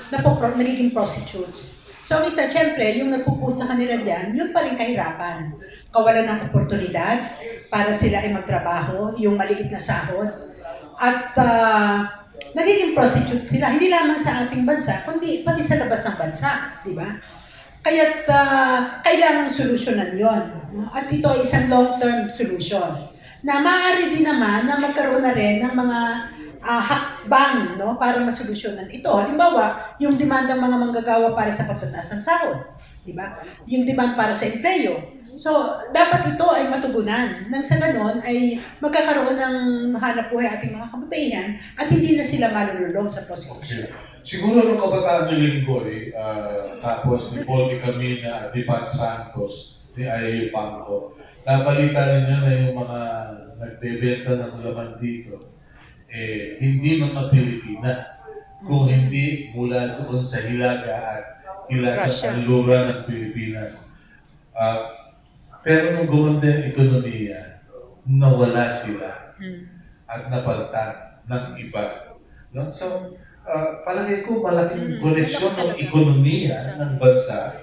nagiging prostitutes? So, ang isa, siyempre, yung nagpupusa kanila diyan, yun pa rin kahirapan. Kawalan ng oportunidad para sila ay magtrabaho, yung maliit na sahod. At nagiging prostitute sila, hindi lamang sa ating bansa, kundi pati sa labas ng bansa, di ba? Kaya't kailangang solusyonan yon. At ito ay isang long-term solution na maaari din naman na magkaroon na rin ng mga hakbang, no, para masolusyonan ito. Halimbawa, yung demand ng mga manggagawa para sa pagtataas ng sahod, di ba? Yung demand para sa empleo. So, dapat ito ay matugunan. Nang sa ganon ay magkakaroon ng hanap buhay ating mga kababaihan at hindi na sila malululong sa prostitution. Okay. Siguro nung kabataan ni Linggoy, tapos ni Paul Camina at ni Pat Santos, ni Ayayo Pangko, nabalita ninyo na yung mga nagbebenta ng laman dito, hindi mga Pilipina, kung hindi mula doon sa Hilaga at Hilaga Kanlura ng Pilipinas. Pero nung gumanda yung ekonomiya, nawala sila at napalitan ng iba. No? So, palagay ko malaking koneksyon ng ekonomiya ng bansa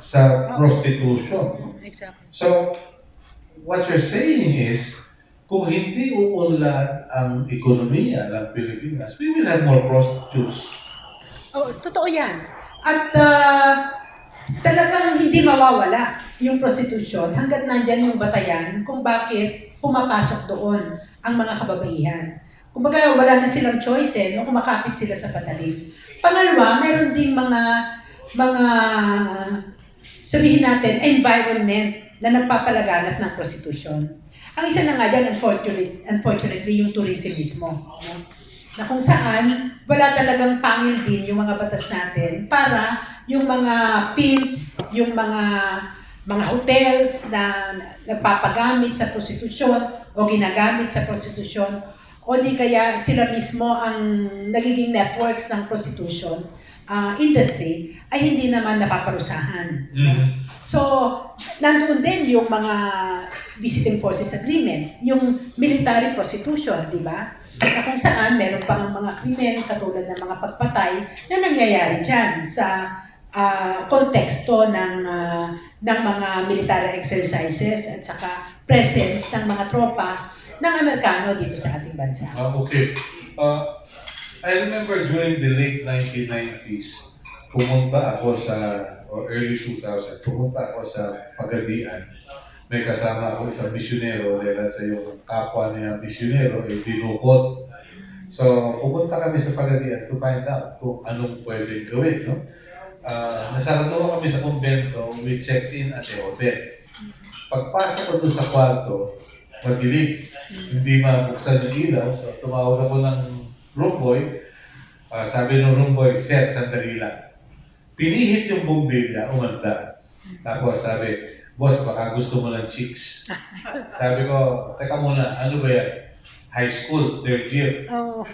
sa prostitution. So, what you're saying is, kung hindi uunlad ang ekonomiya ng Pilipinas, we will have more prostitutes. Oh, totoo yan. At talagang hindi mawawala yung prostitution hanggat nandyan yung batayan kung bakit pumapasok doon ang mga kababaihan. Kumbaga, wala na silang choice no? Kumakapit sila sa patalim. Pangalawa, mayroon din mga sabihin natin, environment na nagpapalaganap ng prostitution. Ang isa na nga dyan, unfortunately, yung tourism mismo. No? Na kung saan, wala talagang pangil din yung mga batas natin para yung mga pimps, yung mga hotels na nagpapagamit sa prostitusyon o ginagamit sa prostitusyon o di kaya sila mismo ang nagiging networks ng prostitution industry ay hindi naman napaparusahan. So, nandoon din yung mga visiting forces agreement, yung military prostitution, di ba? Na kung saan meron pang mga krimen katulad ng mga pagpatay na nangyayari dyan sa konteksto ng mga military exercises at saka presence ng mga tropa ng Amerikano dito sa ating bansa. Okay. I remember during the late 1990s, pumunta ako or early 2000, pumunta ako sa Pagadian. May kasama ako isang misyonero dahil sa yung kapwa niya misyonero ay dinukot. So, pumunta kami sa Pagadian to find out kung anong pwedeng gawin, no? Nasarado kami sa kumbento, we checked in at a hotel. Pagpasok ko doon sa kwarto, madilim. Hindi mabuksan yung ilaw. So, tumawag ako ng room boy. Sabi ng room boy, Sir, sandali lang. Pinihit yung bombilya, umanda. Tapos sabi, Boss, baka gusto mo ng chicks. Sabi ko, teka muna, ano ba yan? High school, third year. Oh.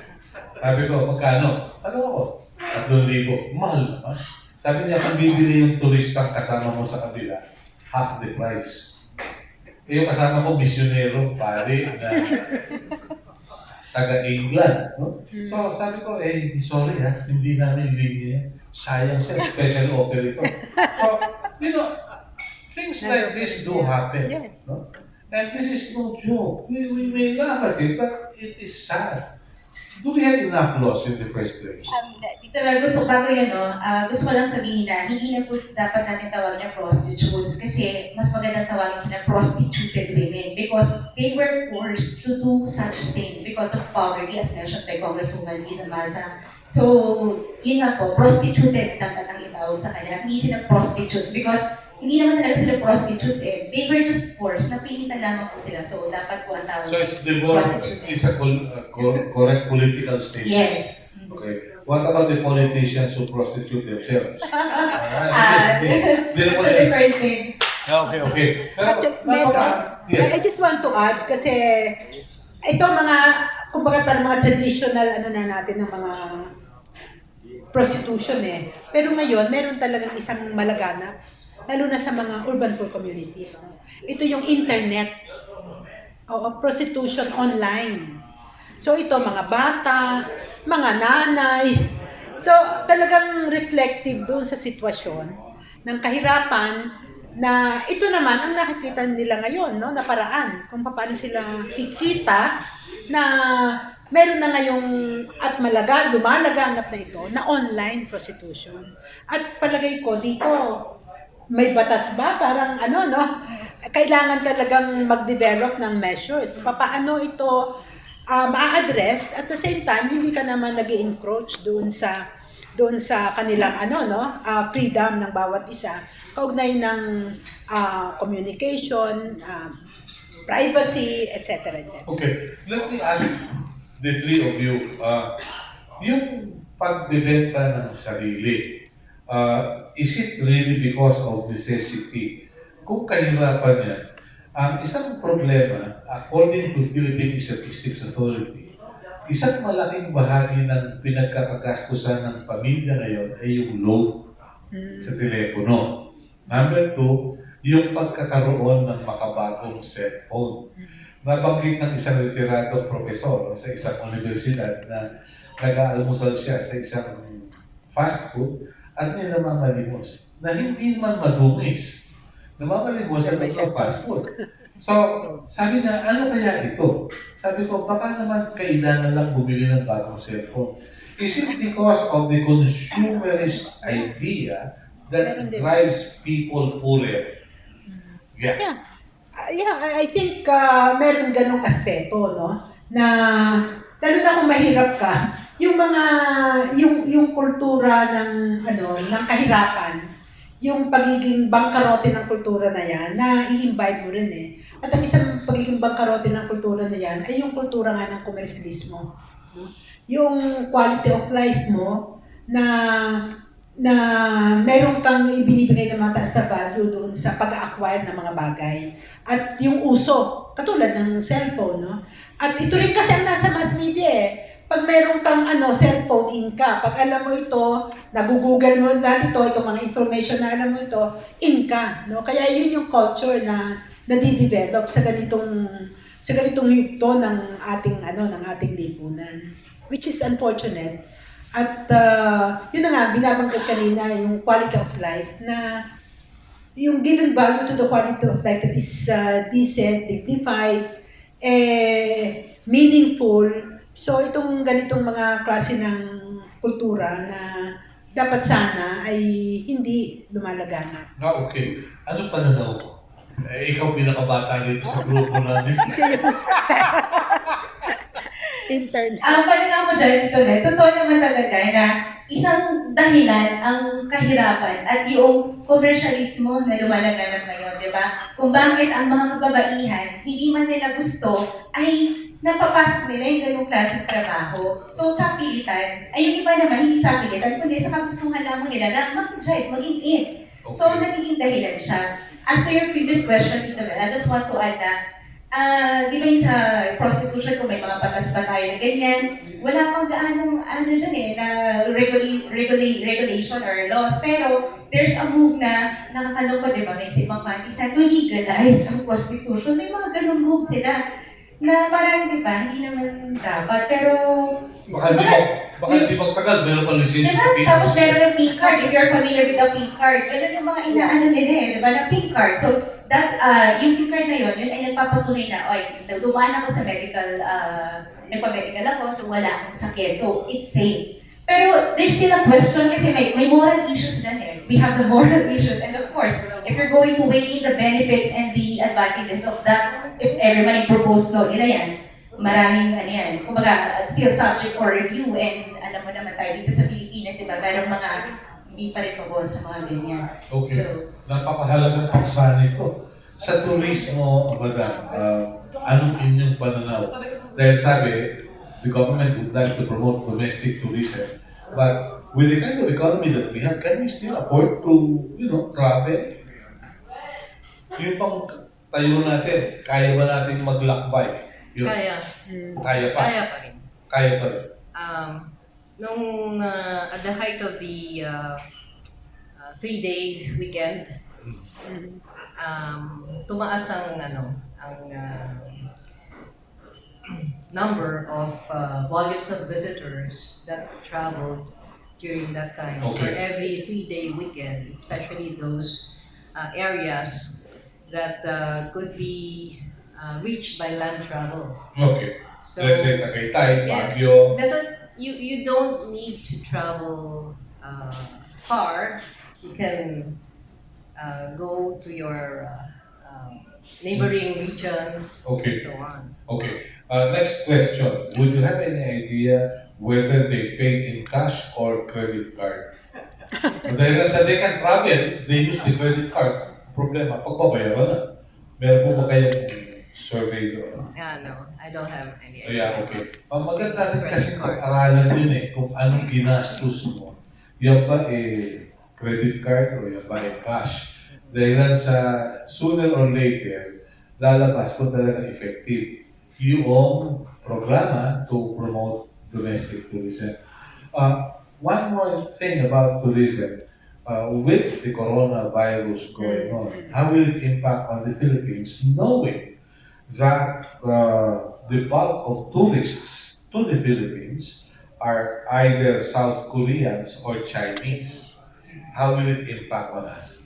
Sabi ko, magkano? Ano ako? 3,000. Mahal naman. Sabi niya, kung bibili yung turistang kasama mo sa kabila, half the price. Yung kasama ko, misyonero, pare, na taga-England. No? So sabi ko, sorry ha, hindi namin linya yan. Sayang siya, special offer ito. So, you know, things like this do happen. Yes. No? And this is no joke. We may laugh at it, but it is sad. Do we have enough laws in the first place? Dito lang, bago yun, gusto ko lang sabihin na hindi na po dapat natin tawagin na prostitutes kasi mas magandang tawagin sila prostituted women because they were forced to do such thing because of poverty as mentioned by Congresswoman Liza Maza. So, yun nga po, prostituted dapat ang itawag sa kanila. Hindi sila prostitutes because hindi naman talaga sila prostitutes eh. They were just forced. Napilitan lamang po sila. So, dapat po ang tawag. So, it's the more, it's a correct political statement. Yes. Okay. What about the politicians who prostitute themselves? It's a different thing. Okay. Pero, yes. I just want to add kasi ito mga, kumbaga parang mga traditional na natin ng mga prostitution eh. Pero ngayon, meron talagang isang malaganap, lalo na sa mga urban poor communities. Ito yung internet, prostitution online. So ito, mga bata, mga nanay. So talagang reflective doon sa sitwasyon ng kahirapan na ito naman ang nakikita nila ngayon, no, na paraan kung paano sila kikita na meron na ngayong at lumalaganap na ito na online prostitution. At palagay ko dito, may batas ba? Parang kailangan talagang mag-develop ng measures. Paano ito ma-address at the same time, hindi ka naman nag-encroach doon sa kanilang freedom ng bawat isa, kaugnay ng communication, privacy, etc. Okay, let me ask the three of you, yung pagbebenta ng sarili, is it really because of necessity? Kung kahirapan yan, ang isang problema, according to Philippine Statistics Authority, isang malaking bahagi ng pinagkakagastusan ng pamilya ngayon ay yung load sa telepono. Number two, yung pagkakaroon ng makabagong cellphone. Nabanggit ng isang retiradong profesor sa isang universidad na nag-aalmusal siya sa isang fast food at namamalimos na hindi man madungis. Namamalimos sa mga fast food. So, sabi niya, ano kaya ito? Sabi ko, baka naman kailangan lang bumili ng bagong cellphone. Is it because of the consumerist idea that drives people poorer? Yeah. I think meron ganong aspeto, no? Na lalo na kung mahirap ka, yung mga yung kultura ng ng kahirapan, yung pagiging bangkarote ng kultura na yan, na i-imbibe mo rin eh. At ang isang pagiging bangkarote ng kultura na yan ay yung kultura nga ng komersyalismo. Yung quality of life mo na meron kang ibinibigay na mataas sa value doon sa pag-acquire ng mga bagay. At yung uso, katulad ng cellphone, no? At ito rin kasi ang nasa mass media eh. Pag meron kang cellphone in ka, pag alam mo ito, nag-google mo lahat ito, itong mga information na alam mo ito, in ka, no? Kaya yun yung culture na nadidevelop sa ganitong yugto ng ating lipunan, which is unfortunate. At yun na nga, binabanggit kanina yung quality of life na yung given value to the quality of life that is decent, dignified, meaningful. So itong ganitong mga klase ng kultura na dapat sana ay hindi lumalaganap. Okay. Ano pananaw mo? Ikaw pinakabata dito sa grupo namin. Intern. Ang pananaw ko dyan ito totoo naman talaga na isang dahilan ang kahirapan at yung commercialismo na lumalaganap ngayon, di ba? Kung bakit ang mga kababaihan, hindi man nila gusto, ay napapasok nila yung ganong klaseng trabaho. So sa pilitan, ay yung iba naman hindi sa pilitan, kundi sa kagustuhan lamang nila na mag-drive, maging in. So nagiging dahilan siya. As for your previous question, Tito Mel, I just want to add na di ba yung sa prostitution kung may mga batas ba tayo na ganyan, wala pang gaanong ano dyan na regulation or laws, pero there's a move na nakakalungkot, di ba, may sa ibang countries na to legalize ang prostitution, may mga ganong move sila na parang, di ba, hindi naman dapat, pero Baka hindi magtagal, meron pa lisensya diba? sa Pinas. Tapos meron yung pink card, if you're familiar with the pink card, ganun yung mga inaano nila diba, na pink card. So, that, yung pink card na yun ay nagpapatunay na, oy, dumaan ako sa medical, nagpa-medical ako, so wala akong sakit. So, it's safe. Pero there's still a question kasi may moral issues dyan eh. We have the moral issues. And of course, if you're going to weigh in the benefits and the advantages of that, if everybody proposed law nila yan, maraming ano yan, kumbaga, still subject for review and alam mo naman tayo dito sa Pilipinas, diba, merong mga hindi pa rin pabor sa mga ganyan. Okay. So, Napakahalagang paksa nito. Sa turismo, madam, anong inyong pananaw? Dahil sabi, the government would like to promote domestic tourism. But with the kind of economy that we have, can we still afford to, travel? Yung pang tayo natin, kaya ba natin maglakbay? Kaya. Kaya pa. Kaya pa rin. Kaya pa rin. At the height of the 3-day weekend, tumaas ang number of volumes of visitors that traveled during that time. Okay. For every 3-day weekend, especially those areas that could be reached by land travel. Okay. So, let's say Tagaytay, yes, Baguio. you don't need to travel far. You can go to your neighboring regions Okay. and so on. Okay. Next question. Would you have any idea whether they paid in cash or credit card? Dahil sa they can travel, they use the credit card. Problema, pagbabayaran na. Meron po ba kayong survey doon? No, I don't have any idea. Yeah, okay. Maganda rin kasi pag-aralan yun kung anong ginastos mo. Yan ba credit card o yan ba cash? Dahil sa sooner or later, lalabas kung talaga effective yung programa to promote domestic tourism. One more thing about tourism. With the coronavirus going on, how will it impact on the Philippines, knowing that the bulk of tourists to the Philippines are either South Koreans or Chinese? How will it impact on us?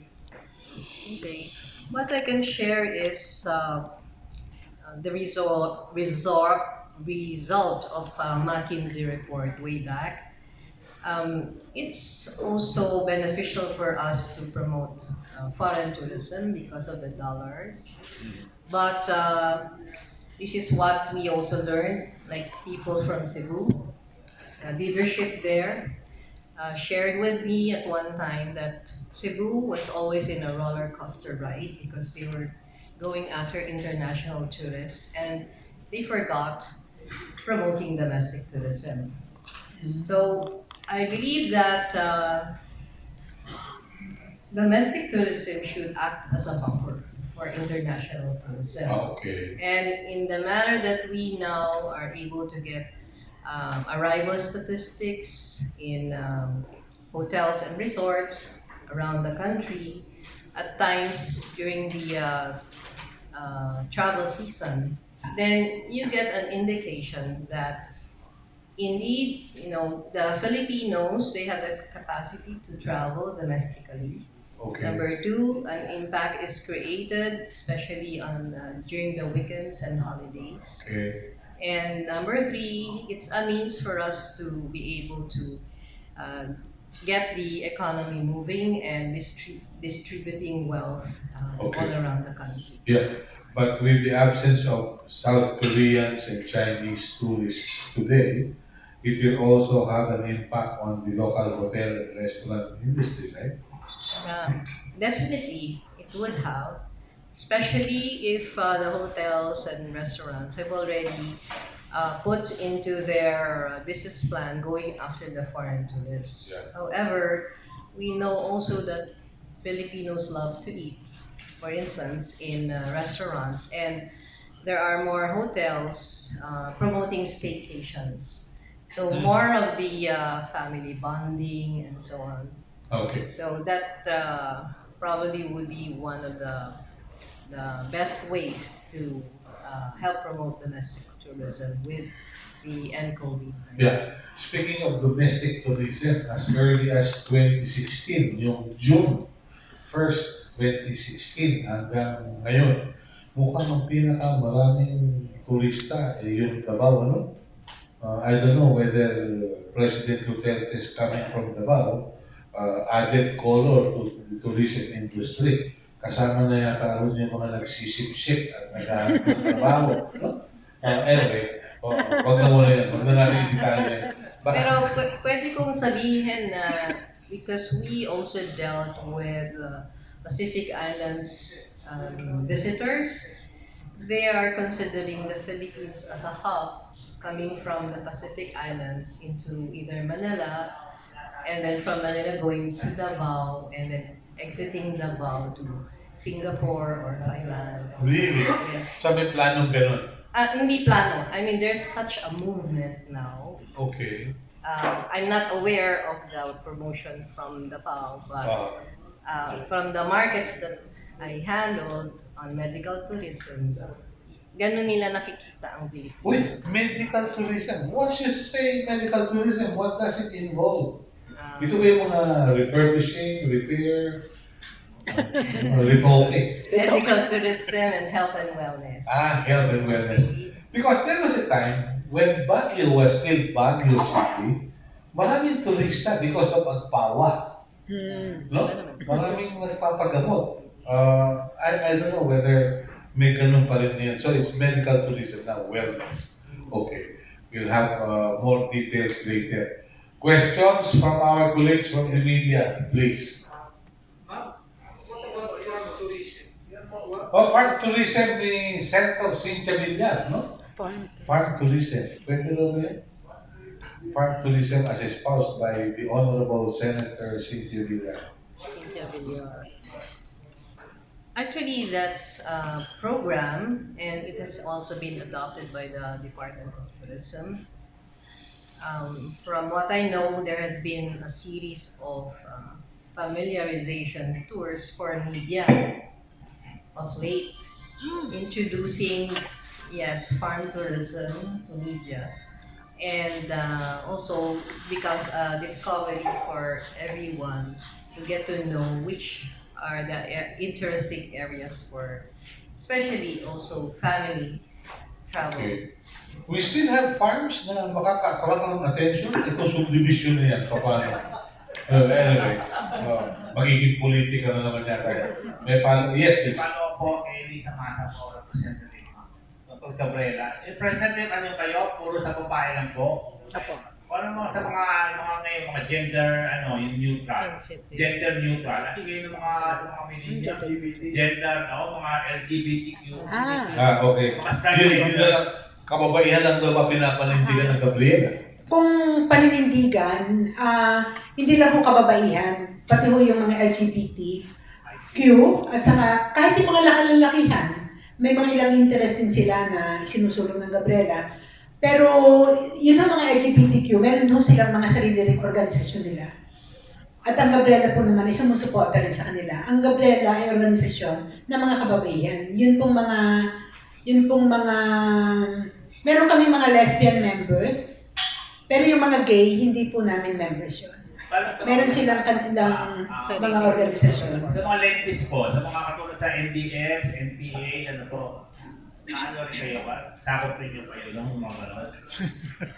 Okay. What I can share is the result of McKinsey report way back. It's also beneficial for us to promote foreign tourism because of the dollars. But this is what we also learned, like people from Cebu, leadership there, shared with me at one time that Cebu was always in a roller coaster ride because they were going after international tourists and they forgot promoting domestic tourism. So I believe that domestic tourism should act as a buffer for international tourism. Okay. And in the manner that we now are able to get arrival statistics in hotels and resorts around the country, at times during the travel season, then you get an indication that indeed, the Filipinos, they have the capacity to travel domestically. Okay. Number two, an impact is created, especially during the weekends and holidays. Okay. And number three, it's a means for us to be able to get the economy moving and distributing wealth all around the country. Yeah, but with the absence of South Koreans and Chinese tourists today, it will also have an impact on the local hotel and restaurant industry, right? Definitely, it would have, especially if the hotels and restaurants have already put into their business plan going after the foreign tourists. Yeah. However, we know also that Filipinos love to eat, for instance, in restaurants, and there are more hotels promoting staycations. So more of the family bonding and so on. Okay. So that probably would be one of the best ways to help promote domestic tourism with the end COVID-19. Yeah. Speaking of domestic tourism, as early as 2016, yung June 1st, 2016 hanggang ngayon, mukhang ang pinakamaraming turista yung Davao, ano? I don't know whether President Duterte is coming from Davao, added color to the tourism industry. Kasama na yata rin yung mga nagsisip-sip at naghahanap ng trabaho. No? Anyway, wag na muna yan. Wag na natin detalye yan. Pero pwede kong sabihin na because we also dealt with Pacific Islands visitors, they are considering the Philippines as a hub coming from the Pacific Islands into either Manila, and then from Manila going to Davao, and then exiting Davao to Singapore or Thailand. Really? Yes. So may planong ganun? Hindi plano. I mean, there's such a movement now. Okay. I'm not aware of the promotion from Davao, but from the markets that I handled on medical tourism, ganun nila nakikita ang Philippines. Wait, medical tourism. Once you say medical tourism, what does it involve? Ito ba yung mga refurbishing, repair, revoking? Medical tourism and health and wellness. Health and wellness. Because there was a time when Baguio was still Baguio City, maraming turista because of Agpawa. No? Maraming nagpapagamot. I don't know whether may ganun pa rin ngayon. So it's medical tourism now, wellness. Okay. We'll have more details later. Questions from our colleagues from the media, please. What about farm tourism? Farm tourism ni Senator Cynthia Villar, no? Farm tourism. Pwede ba yan? Farm tourism as espoused by the Honorable Senator Cynthia Villar. Cynthia Villar. Actually, that's a program, and it has also been adopted by the Department of Tourism. From what I know, there has been a series of familiarization tours for media of late, introducing, yes, farm tourism to media, and also becomes a discovery for everyone to get to know which are the interesting areas for, especially also family travel. Okay. We still have farms na makaka-attract ng attention. Ito subdivision na yan. Paano? Anyway, magiging politika na naman yata. May yes, please. Paano po kay Lisa Masa po, representative? Dr. Cabrera. Representative, ano kayo? Puro sa babae lang po? Apo. Ano mo sa mga ngayon, mga gender, yung neutral? Sensitive. Gender neutral. Kasi kayo ng mga media, gender, mga LGBTQ. Okay. Yun na lang, kababaihan lang daw ba pinapanindigan ng Gabriela? Kung paninindigan, hindi lang po kababaihan, pati ho yung mga LGBTQ, at saka kahit yung mga lalakihan, may mga ilang interest din sila na sinusulong ng Gabriela. Pero yun ang mga LGBTQ, meron doon silang mga sarili ring organisasyon nila. At ang Gabriela po naman ay sumusuporta rin sa kanila. Ang Gabriela ay organisasyon ng mga kababaihan. Yun pong mga, meron kami mga lesbian members, pero yung mga gay, hindi po namin members yun. Meron silang kanilang mga organisasyon. Sa mga lesbians po, sa mga katulad sa NDF, NPA, ano po, ano rin kayo ba? Sakop rin yung kayo ng mga ganon?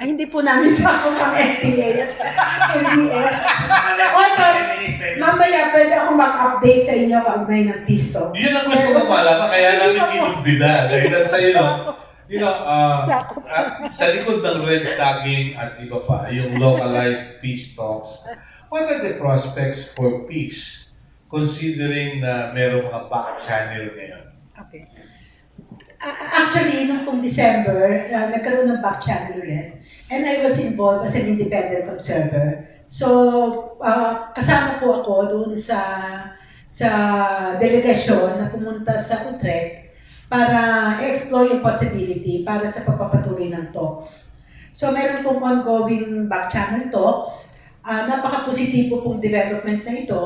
Ay, hindi po namin sakop ang NPA at NDF. Mamaya pwede ako mag-update sa inyo kaugnay ng pisto. Yun ang gusto ko malaman, kaya namin kinumbida. Dahil sa iyo, You know, sa likod ng red tagging at iba pa, yung localized peace talks, what are the prospects for peace considering na merong mga back channel ngayon? Okay. Actually, nung pong December, nagkaroon ng back channel ulit. And I was involved as an independent observer. So, kasama po ako doon sa delegasyon na pumunta sa Utrecht para explore yung possibility para sa pagpapatuloy ng talks. So, meron pong ongoing back channel talks. Napaka-positibo pong development na ito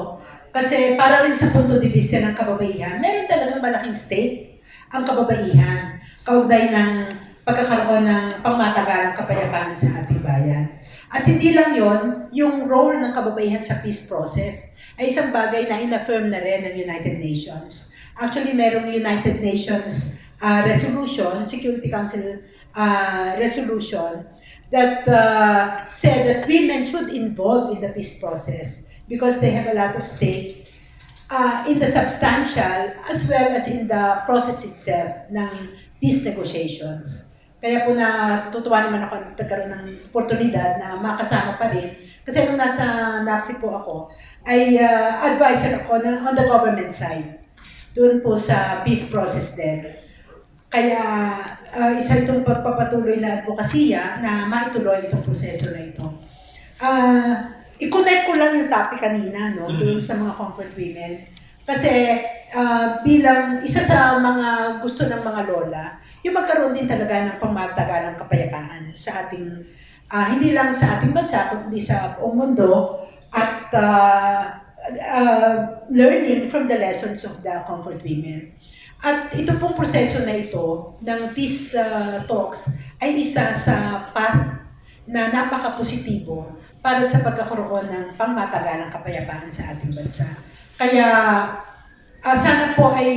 kasi para rin sa punto de vista ng kababaihan, meron talagang malaking stake ang kababaihan, kaugnay ng pagkakaroon ng pangmatagalang kapayapaan sa ating bayan. At hindi lang yon, yung role ng kababaihan sa peace process ay isang bagay na in-affirm na rin ng United Nations. Actually, merong United Nations resolution, Security Council resolution, that said that women should involve in the peace process because they have a lot of stake in the substantial as well as in the process itself ng peace negotiations. Kaya po natutuwa naman ako nagkaroon ng oportunidad na makasama pa rin. Kasi nung nasa NAPSI po ako, ay advisor ako on the government side. Doon po sa peace process din. Kaya isa itong pagpapatuloy na advokasya na maituloy itong proseso na ito. I-connect ko lang yung topic kanina, no, doon sa mga comfort women. Kasi bilang isa sa mga gusto ng mga lola, yung magkaroon din talaga ng pangmatagalang kapayapaan sa ating, hindi lang sa ating bansa, kundi sa buong mundo, at learning from the lessons of the comfort women. At ito pong proseso na ito ng peace talks ay isa sa path na napaka-positibo para sa pagkakaroon ng pangmatagalang kapayapaan sa ating bansa. Kaya sana po ay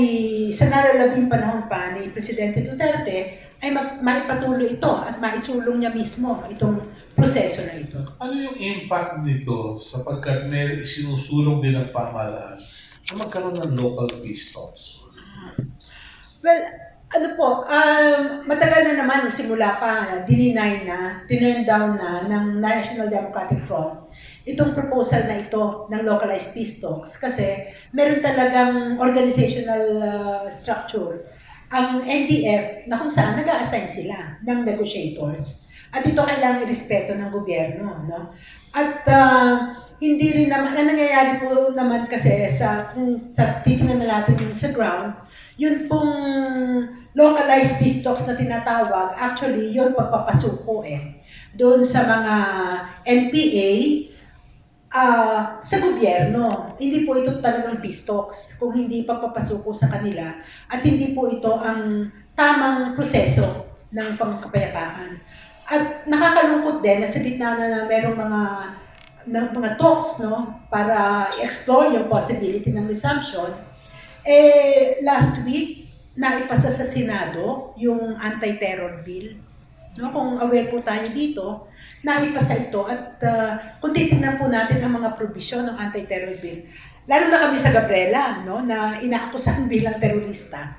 sa nalalabing panahon pa ni Presidente Duterte ay maipatuloy ito at maisulong niya mismo itong proseso na ito. Ano yung impact nito sapagkat may sinusulong din ng pamahalaan na magkaroon ng local peace talks? Well, ano po, matagal na naman simula pa, dininay na, tinurn down na ng National Democratic Front itong proposal na ito ng localized peace talks kasi meron talagang organizational structure ang NDF na kung saan nag-a-assign sila ng negotiators. At ito kailangan irespeto ng gobyerno. No? At hindi rin naman, ang nangyayari po naman kasi kung titingnan na natin yung sa ground, yun pong localized peace talks na tinatawag, actually yun pagpapasuko doon sa mga NPA sa gobyerno. Hindi po ito talagang peace talks kung hindi pagpapasuko sa kanila at hindi po ito ang tamang proseso ng pangkapayapaan. At nakakalungkot din na sa gitna na merong mga talks, no, para i-explore yung possibility ng resumption, last week, naipasa sa Senado yung anti-terror bill. No, kung aware po tayo dito, naipasa ito at kung titignan po natin ang mga provision ng anti-terror bill, lalo na kami sa Gabriela, no, na inaakusahan bilang terorista,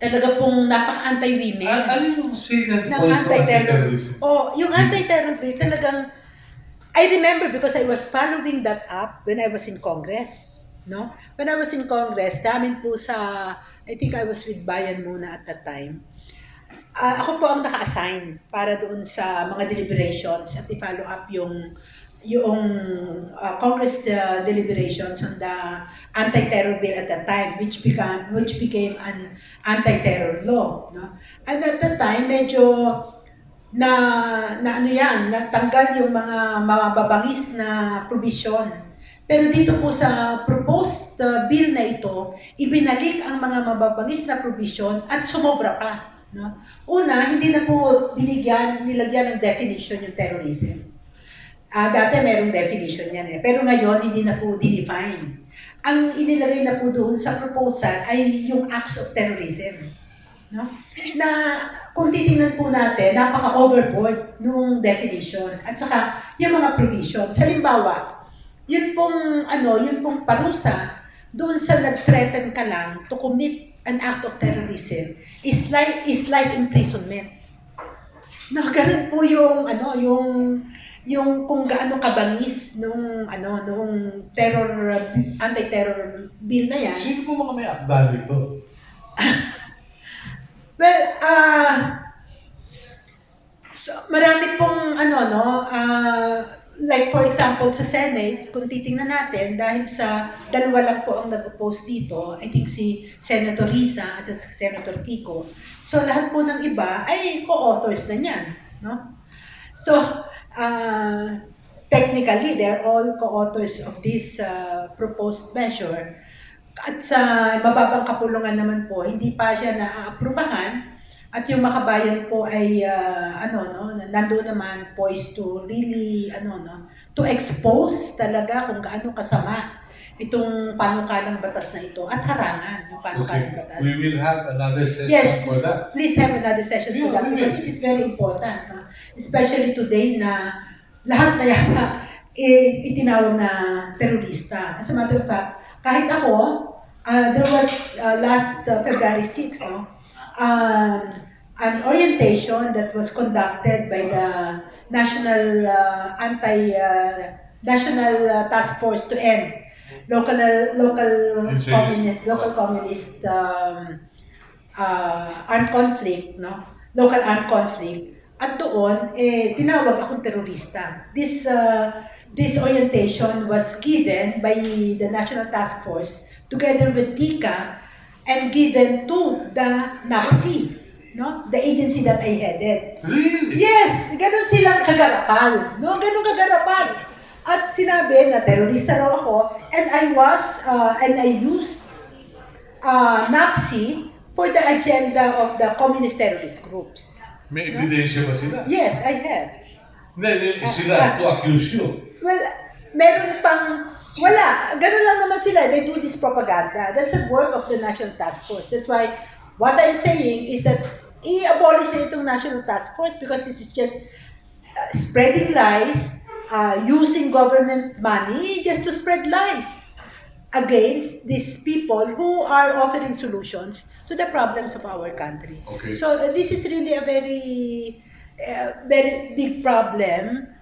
talaga pong napaka-anti-women. Ano yung sinan ng anti-terrorism? Yung anti-terror bill talagang, I remember because I was following that up when I was in Congress. No? When I was in Congress, namin po I think I was with Bayan muna at that time. Ako po ang naka-assign para doon sa mga deliberations at i-follow up yung Congress deliberations on the anti-terror bill at that time, which became an anti-terror law. No? And at that time, medyo natanggal yung mga mababangis na provision. Pero dito po sa proposed bill na ito, ibinalik ang mga mababangis na provision at sumobra pa. No? Una, hindi na po nilagyan ng definition yung terrorism. Dati merong definition yan pero ngayon hindi na po define. Ang inilagay na po doon sa proposal ay yung acts of terrorism. No? Na kung titingnan po natin, napaka-overboard nung definition at saka yung mga provisions. Halimbawa, yun pong parusa doon sa nag-threaten ka lang to commit an act of terrorism is life imprisonment. No, ganun po yung yung kung gaano kabangis nung terror anti-terror bill na yan. Sino po mga may akda nito? Well, so, marami pong like for example sa Senate, kung titingnan natin, dahil sa dalawa lang po ang nag-oppose dito, I think si Senator Risa at si Senator Kiko. So lahat po ng iba ay co-authors na niyan, no? So, technically, they're all co-authors of this proposed measure. At sa mababang kapulungan naman po, hindi pa siya naaaprubahan. At yung makabayan po ay nandoon naman poised to really to expose talaga kung gaano kasama itong panukalang batas na ito at harangan yung panukalang batas. We will have another session for that. Please have another session for that because it is very important, especially today na lahat na yata itinawag na terorista. As a matter of fact, kahit ako, there was last February 6, an orientation that was conducted by the National National Task Force to End Local Communist Armed Conflict, no? Local armed conflict. At doon, tinawag akong terorista. This orientation was given by the National Task Force together with TICA and given to the NAPSI, no? The agency that I headed. Really? Yes, ganun silang kagarapal, no? Ganun kagarapal. At sinabi na terorista raw ako, and I used NAPSI for the agenda of the communist terrorist groups. May ebidensya ba sila? Yes, I have. Hindi, sila to accuse you. Well, meron pang, wala. Ganun lang naman sila. They do this propaganda. That's the work of the National Task Force. That's why, what I'm saying is that i-abolish na itong National Task Force because this is just spreading lies, using government money just to spread lies against these people who are offering solutions to the problems of our country. Okay. So this is really a very big problem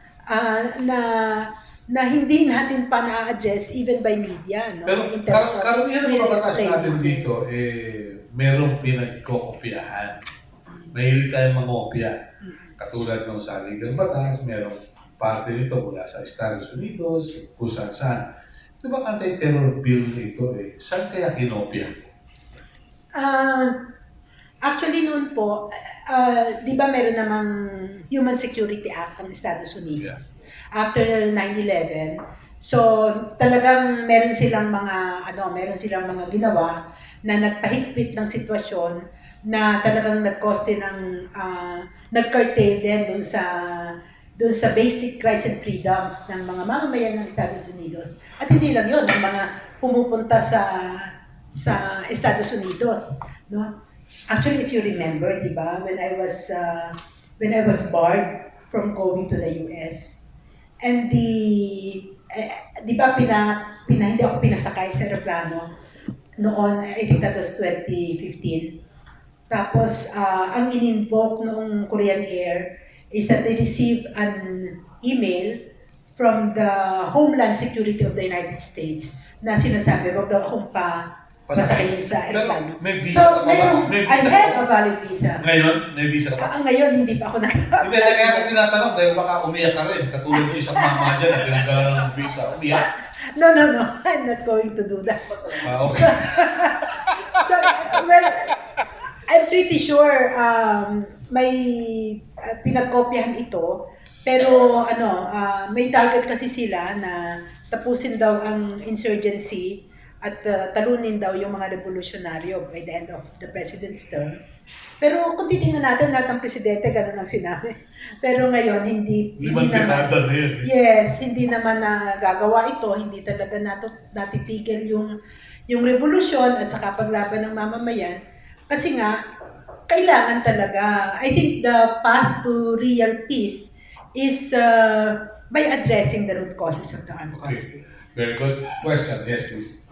na hindi natin pa na-address even by media, no? Pero In terms of karamihan ng mga batas explaining natin this. dito, merong pinagkokopyahan. Mahilig tayong mangopya. Katulad ng sa legal batas, merong parte nito mula sa Estados Unidos, kung saan. Ito bang anti-terror bill nito, saan kaya kinopya? Actually noon po, di ba meron namang Human Security Act ng Estados Unidos? Yes. After 9/11, so talagang meron silang mga ginawa na nagpahigpit ng sitwasyon na talagang nag-cause ng nag-curtail din dun sa basic rights and freedoms ng mga mamamayan ng Estados Unidos. At hindi lang yun, ng mga pumupunta sa Estados Unidos, no? Actually, if you remember, di ba, when I was barred from going to the US, and di ba hindi ako pinasakay sa aeroplano noon, I think that was 2015. Tapos, ang in-invoke noong Korean Air is that they received an email from the Homeland Security of the United States na sinasabi, wag daw akong pasakayin sa aeroplano. May visa So, ka ba? May I visa have ka a ba? valid visa. Ngayon, may visa ka ba? Ngayon, hindi pa ako Hindi, kaya ka tinatanong dahil baka umiyak ka rin. Katulad ng isang mama dyan na pinagdala ng visa. Umiyak. No. I'm not going to do that. Okay. So, well, I'm pretty sure may pinagkopyahan ito. Pero may target kasi sila na tapusin daw ang insurgency at talunin daw yung mga revolusyonaryo by the end of the president's term. Pero kung titingnan natin, lahat ng presidente, gano'n ang sinabi. Pero ngayon, hindi naman. Na yun. Yes, hindi naman nagagawa ito, hindi talaga natitigil yung revolusyon at saka paglaban ng mamamayan. Kasi nga, kailangan talaga, I think the path to real peace is by addressing the root causes of the armed conflict. Okay. Very good question. Yes, please.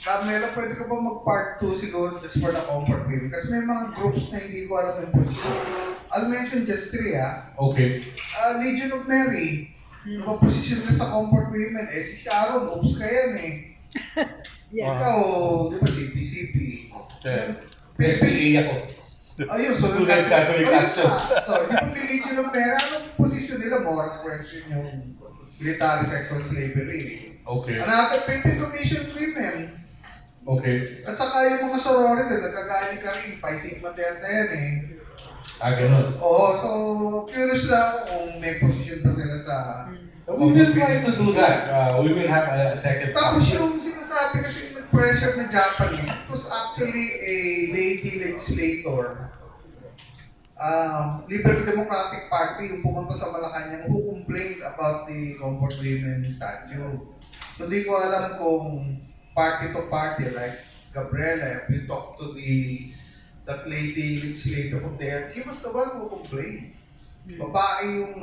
Carmela, pwede ka ba mag-part 2 siguro just for the comfort women? Kasi may mga groups na hindi ko alam yung position. I'll mention just 3 Okay. Legion of Mary. Position na sa comfort women. Si Sharon, oops ka yan Yeah. Ikaw, di ba CP? PCA ako. Ayun, so Student Catholic Action. So, yung Legion of Mary, anong position nila? More question yung military sexual slavery. Okay. Another Philippine Commission Women. Okay. At saka yung mga sorority, nagkagaya ni Karin, Pi Sigma Delta yan Ganun. Oo, so curious lang kung may position pa sila sa... We will try to do that. We will have a second Tapos yung sinasabi kasi nag-pressure na Japanese, it was actually a lady legislator, Liberal Democratic Party, yung pumunta sa Malacanang, who complained about the comfort women statute. So di ko alam kung party to party, like Gabriela, if you talk to that lady legislator from there, she was the one who complained. Babae yung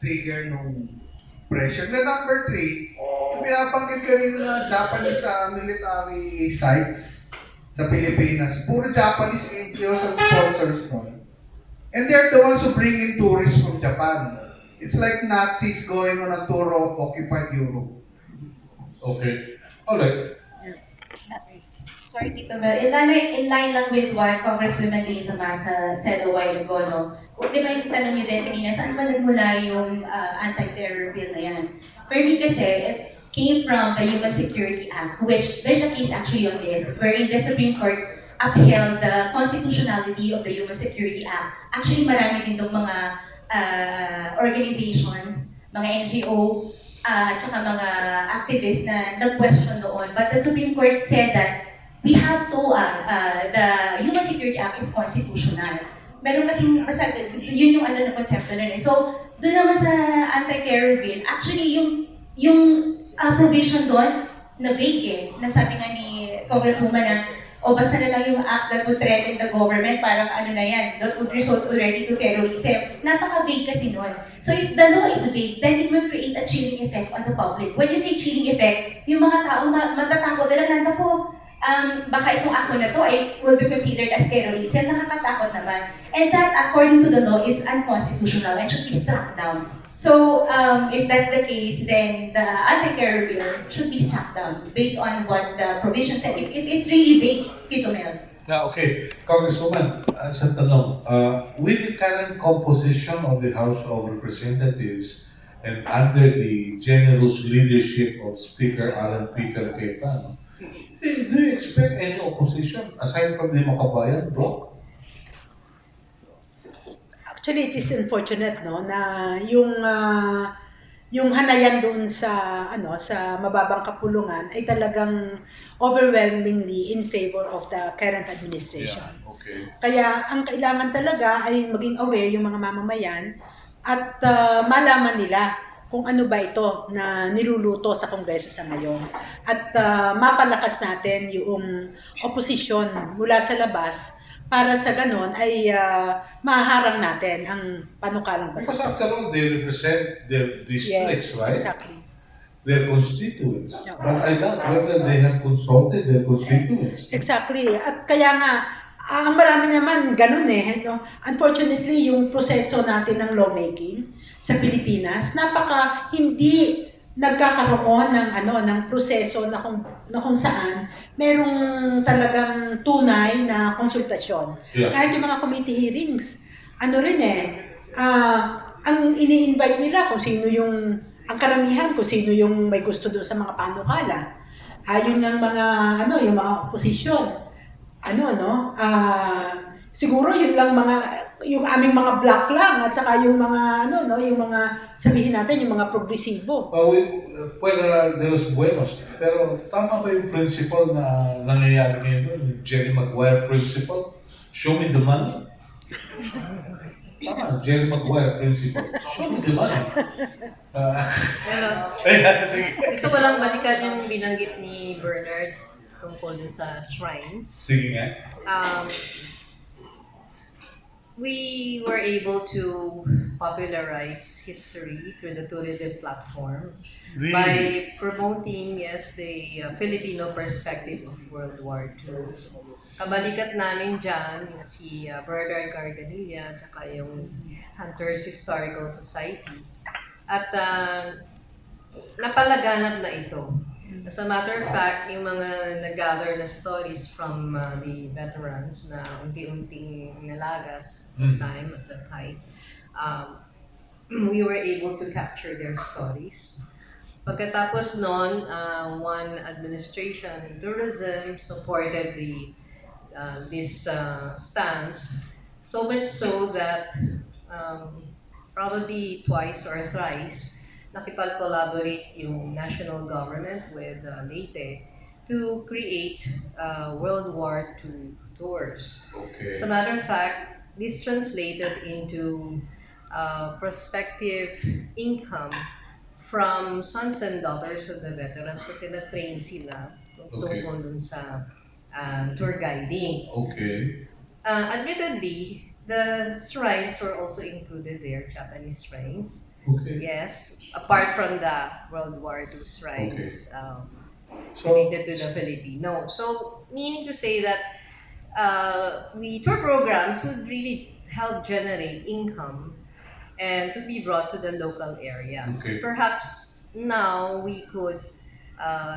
trigger nung pressure. Then number 3, yung pinabanggit kanina na Japanese military sites sa Pilipinas. Puro Japanese NGOs and sponsors nun. And they're the ones who bring in tourists from Japan. It's like Nazis going on a tour of occupied Europe. Okay. Alright. Sorry, Tito Mel. In line lang with what Congresswoman Liza Masa said a while ago, no? Kung di ba yung tanong niyo din kanina, saan ba nagmula yung anti-terror bill na yan? For me kasi, it came from the Human Security Act, which there's a case actually on this, wherein the Supreme Court upheld the constitutionality of the Human Security Act. Actually, marami din itong mga organizations, mga NGO, at saka mga activists na nag-question noon. But the Supreme Court said that we have to, the Human Security Act is constitutional. Meron kasing, basta yun yung na konsepto nun So, doon naman sa anti-terror bill, actually yung provision doon, na vague Nasabi nga ni Congresswoman na, basta na lang yung acts that would threaten the government, parang na yan, that would result already to terrorism. Napaka-vague kasi nun. So if the law is vague, then it will create a chilling effect on the public. When you say chilling effect, yung mga tao matatakot nila na po, baka itong ako na to ay will be considered as terrorism, nakakatakot naman. And that, according to the law, is unconstitutional and should be struck down. So, if that's the case, then the anti-terror bill should be struck down based on what the provision said. If it's really vague, Tito Mel. Okay, Congresswoman, sa tanong, with the current composition of the House of Representatives and under the generous leadership of Speaker Alan P. Cayetano, do you expect any opposition aside from the Makabayan bloc? Actually, it is unfortunate na yung hanayan doon sa sa mababang kapulungan ay talagang overwhelmingly in favor of the current administration. Yeah, okay. Kaya ang kailangan talaga ay maging aware yung mga mamamayan at malaman nila kung ano ba ito na niluluto sa Kongreso sa ngayon. At mapalakas natin yung oposisyon mula sa labas para sa ganon ay maharang natin ang panukalang Because after all, they represent their districts, right? Exactly. Their constituents. Yeah. But I doubt whether they have consulted their constituents. Exactly. At kaya nga, ang marami naman ganun no? Unfortunately, yung proseso natin ng lawmaking sa Pilipinas, napaka hindi nagkakaroon ng proseso na kung saan merong talagang tunay na konsultasyon. Yeah. Kahit yung mga committee hearings, ang ini-invite nila kung sino yung, ang karamihan kung sino yung may gusto doon sa mga panukala. Yun yung mga, yung mga oposisyon. Siguro yun lang yung aming mga black lang at saka yung mga yung mga sabihin natin yung mga progresibo. Fuera de los buenos. Pero tama ba yung principle na nangyayari ngayon, yung Jerry Maguire principle? Show me the money. Tama, Jerry Maguire principle. Show me the money. Gusto ko lang balikan yung binanggit ni Bernard tungkol sa shrines. Sige nga. we were able to popularize history through the tourism platform Really? by promoting, yes, the Filipino perspective of World War II. Kabalikat namin dyan, si Bernard Garganilla, tsaka yung Hunters Historical Society. At napalaganap na ito. As a matter of fact, yung mga nag-gather na stories from the veterans na unti-unting nalagas at that time, um, we were able to capture their stories. Pagkatapos nun, one administration in tourism supported this stance, so much so that um, probably twice or thrice, nakipag-collaborate yung national government with Leyte to create World War II tours. Okay. As a matter of fact, this translated into prospective income from sons and daughters of the veterans kasi na-train sila tungkol dun sa tour guiding. Okay. Admittedly, the shrines were also included there, Japanese shrines. Okay. Yes, apart from the World War II shrines So- related to the Filipino. So, meaning to say that the tour programs would really help generate income and to be brought to the local areas. Okay. Perhaps now we could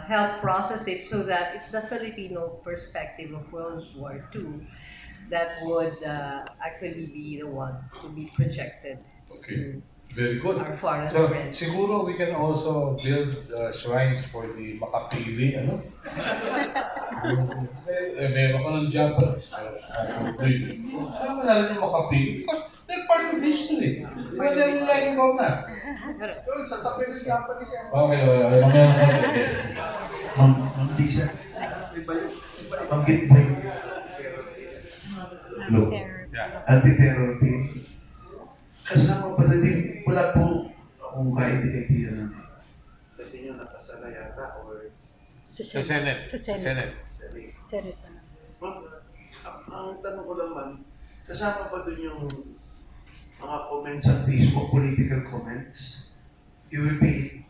help process it so that it's the Filipino perspective of World War II that would actually be the one to be projected Okay. Very good. our foreign So, friends. siguro we can also build shrines for the makapili, ano? Meron ka ng Japanese. Sama na rin yung makapili. Because they're part of history. But they're like ikaw na. Yun, sa tabi ng Japanese yan. Okay, mamaya na po. Ma'am Lisa, banggit mo yung anti-terror bill. Kasama pala din, wala po akong ka-idea na pwede nyo nakasala yata or Sa Senate. Sa Senate. Senate. Senate pa. Ma'am, ang tanong ko lang ma'am, kasama pa dun yung mga comments sa Facebook, political comments? You will be,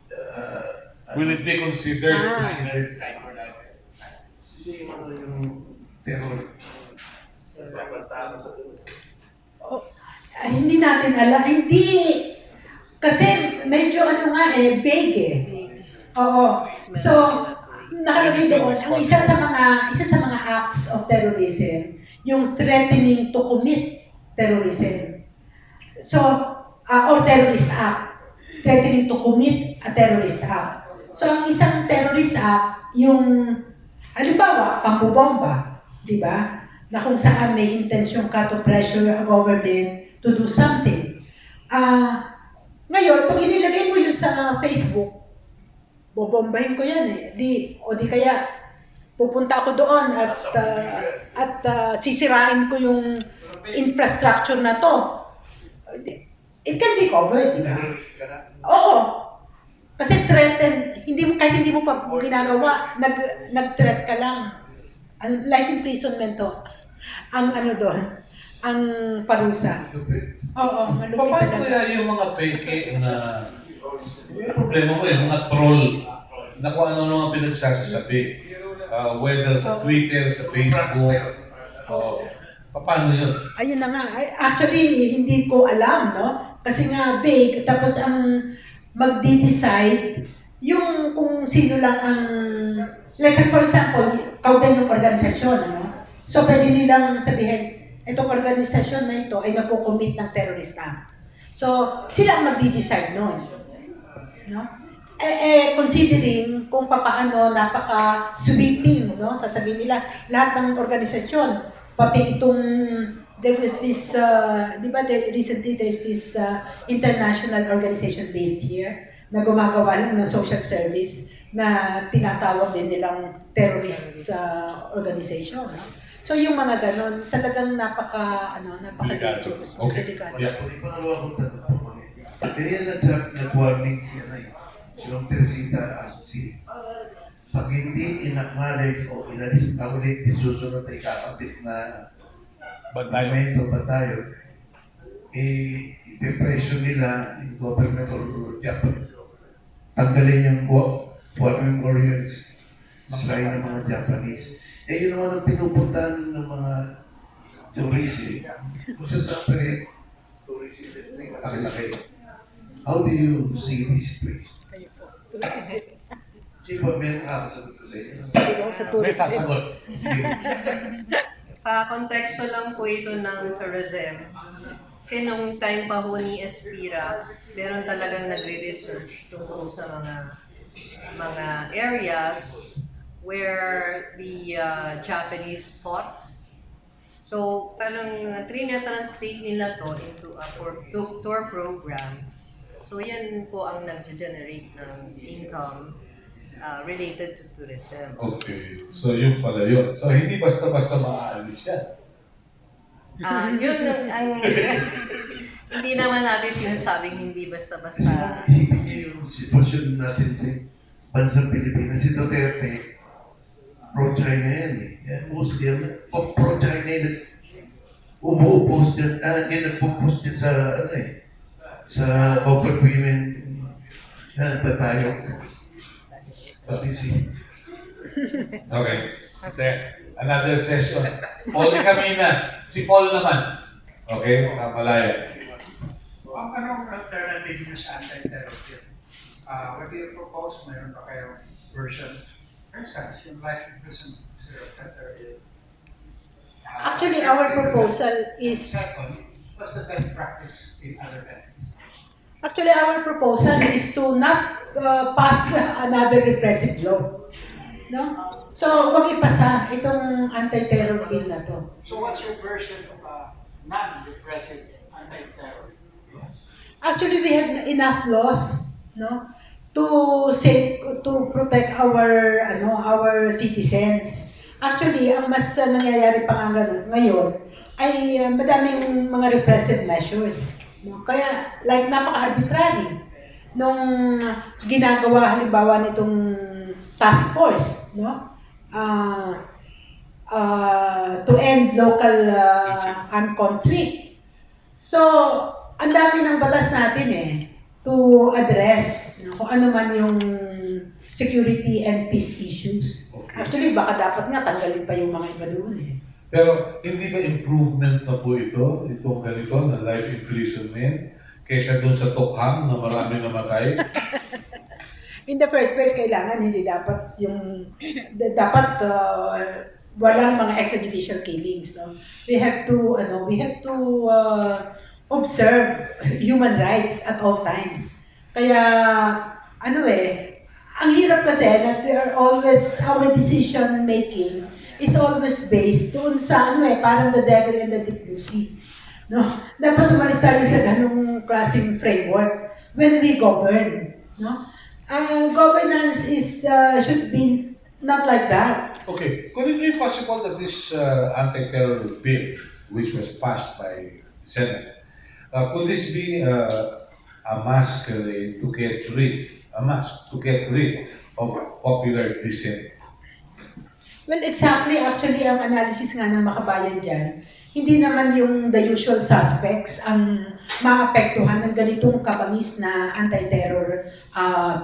Will it be considered? hindi yung ano yung terror. Babanta sa dun. Hindi natin alam. Hindi. Kasi medyo ano nga vague eh. Oo. So, nakalagay doon, ang isa sa mga acts of terrorism, yung threatening to commit terrorism. So, or terrorist act. Threatening to commit a terrorist act. So, ang isang terrorist act, yung, halimbawa, pambobomba, di ba? Na kung saan may intention ka to pressure a government to do something. Ngayon, pag inilagay mo yun sa Facebook, bobombahin ko yan eh. Di kaya pupunta ako doon at sisirain ko yung infrastructure na to. It can be covered, di ba? Oo. Kasi threatened, kahit hindi mo pa ginagawa, nag-threat ka lang. Life imprisonment to. Ang ano doon, ang parusa. Oo, malupit Paano kaya yung mga peke na yung problema ko yung mga troll na kung ano mga pinagsasasabi, whether sa Twitter, sa Facebook, paano yun? Ayun na nga. Actually, hindi ko alam, no? Kasi nga vague, tapos ang magdi-decide yung kung sino lang ang, like for example, kaugnay ng organisasyon, no? So pwede nilang sabihin, itong organisasyon na ito ay nagko-commit ng terrorist act. So, sila ang magdi-decide nun. No? Considering kung paano napaka-sweeping, no? Sasabihin nila, lahat ng organisasyon, pati itong, there was this, di ba, recently there's this international organization based here na gumagawa lang ng social service na tinatawag din nilang terrorist organization. No? So yung mga ganon, talagang napaka-dangerous. Okay. Yeah. May pangalawa kong tanong po, ma'am. Ganyan nag-warning siya na si Ma'am Teresita si pag hindi in-acknowledge o inalis ulit yung susunod na ikakabit na Batayo. monumento, batayo, depression nila, yung government or Japanese government. Tanggalin yung foreign warriors, sirain ng mga Japanese. Yun naman ang pinupuntahan ng mga tourism. Kung sasapre, tourism industry, malaki-laki. How do you see this place? Sige po, may nakakasagot ko sa inyo. May sasagot. Sa konteksto lang po ito ng tourism, kasi nung time pa ho ni Espiras, meron talagang nagre-research tungkol sa mga areas where the Japanese fought. So, parang translate nila to into a tour program. So, yan po ang nag-generate ng income related to tourism. Okay. So, yun pala yun. So, hindi basta-basta maaalis yan. Yun ang hindi naman natin sinasabing hindi basta-basta. Isipin niyo yung sitwasyon natin sa bansang Pilipinas. Si Duterte, pro-China yan eh. Mostly yan, pro-China yan. Umuupos dyan, yan nagpo-post dyan sa, sa corporate women. Tayo. So, you see. Okay. Then, another session. Paul de Camina. Si Paul naman. Okay? Malaya. Anong alternative nyo sa anti-terror bill? What do you propose? Mayroon pa kayong version? For instance, yung life imprisonment instead of death bill. Actually, our proposal is... Second, what's the best practice in other countries? Actually, our proposal is to not pass another repressive law. No? So, wag ipasa itong anti-terror bill na to. So what's your version of a non-repressive anti-terror? Actually, we have enough laws, no, to protect our citizens. Actually, ang mas nangyayari pa nga ngayon ay madaming mga repressive measures. No? Kaya, like, napaka-arbitrary nung ginagawa halimbawa nitong task force, no? To end local armed conflict. So, ang dami ng batas natin to address kung ano man yung security and peace issues. Okay. Actually, baka dapat nga tanggalin pa yung mga iba doon Pero hindi ba improvement na po itong ganito na life imprisonment kaysa doon sa Tokhang na marami namatay? In the first place, kailangan hindi dapat walang mga extrajudicial killings, no? We have to observe human rights at all times. Kaya ang hirap kasi that our decision making is always based doon sa parang the devil and the deep blue sea. No? Dapat umalis tayo sa ganung klaseng framework when we govern, no? Governance should be not like that. Okay. Could it be possible that this anti-terror bill, which was passed by the Senate, could this be a mask to get rid of popular dissent? Well, exactly. Actually, ang analysis nga ng makabayan dyan, hindi naman yung the usual suspects ang maapektuhan ng ganitong kabangis na anti-terror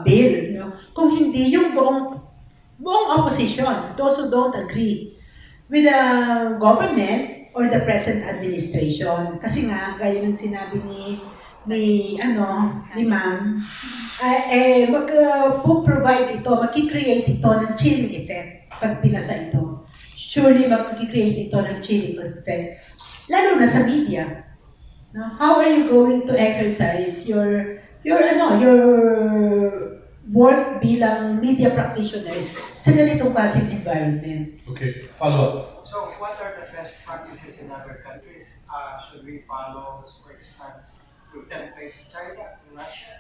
bill. No? Kung hindi yung buong opposition, those who don't agree with the government or the present administration. Kasi nga, gaya ng sinabi ni Ma'am, mag-provide ito, mag-create ito ng chilling effect pag pinasa ito. Surely mag-create ito ng chilling effect, lalo na sa media. No? How are you going to exercise your work bilang media practitioners sa ganitong klaseng environment? Okay, follow up. So, what are the best practices in other countries? Should we follow, for instance, the templates in China, in Russia,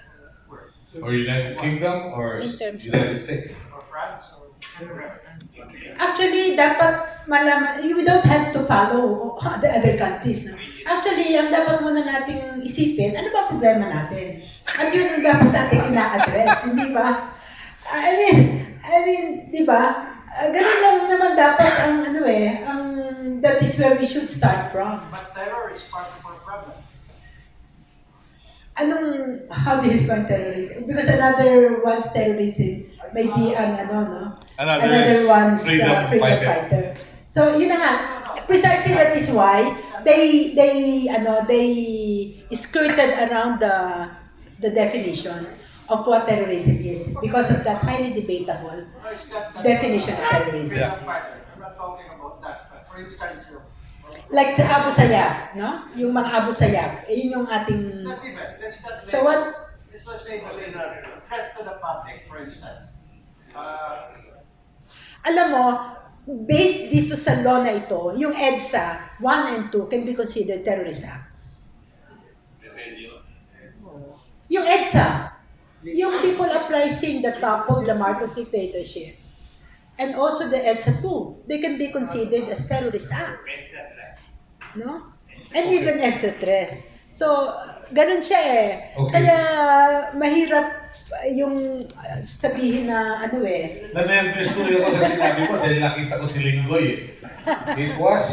or United Kingdom, or United States? Or France, or Actually, dapat malaman, you don't have to follow the other countries. No? Actually, ang dapat muna nating isipin, ano ba problema natin? At yun ang dapat natin ina-address, hindi ba? I mean, di ba? Ganun lang naman dapat that is where we should start from. But terror is part of our problem. how do you define terrorism? Because another one's terrorism may be no? Another one's freedom freedom fighter. fighter. So yun na nga, precisely that is why they skirted around the definition of what terrorism is because of that highly debatable definition of terrorism. Yeah. I'm not talking about that. But for instance, Like sa Abu Sayyaf, no? Yung mga Abu Sayyaf, yun yung ating... not even. Let's not So what? Let's not label it a threat to the public, for instance. Alam mo, based dito sa law na ito, yung EDSA 1 and 2 can be considered terrorist acts. Yung EDSA, yung people uprising that toppled the Marcos dictatorship, and also the EDSA 2, they can be considered as terrorist acts. No? And even EDSA 3. So, ganun siya eh. Okay. Kaya mahirap yung sabihin na Na-nervous tuloy ako sa sinabi mo dahil nakita ko si Linggoy eh. It was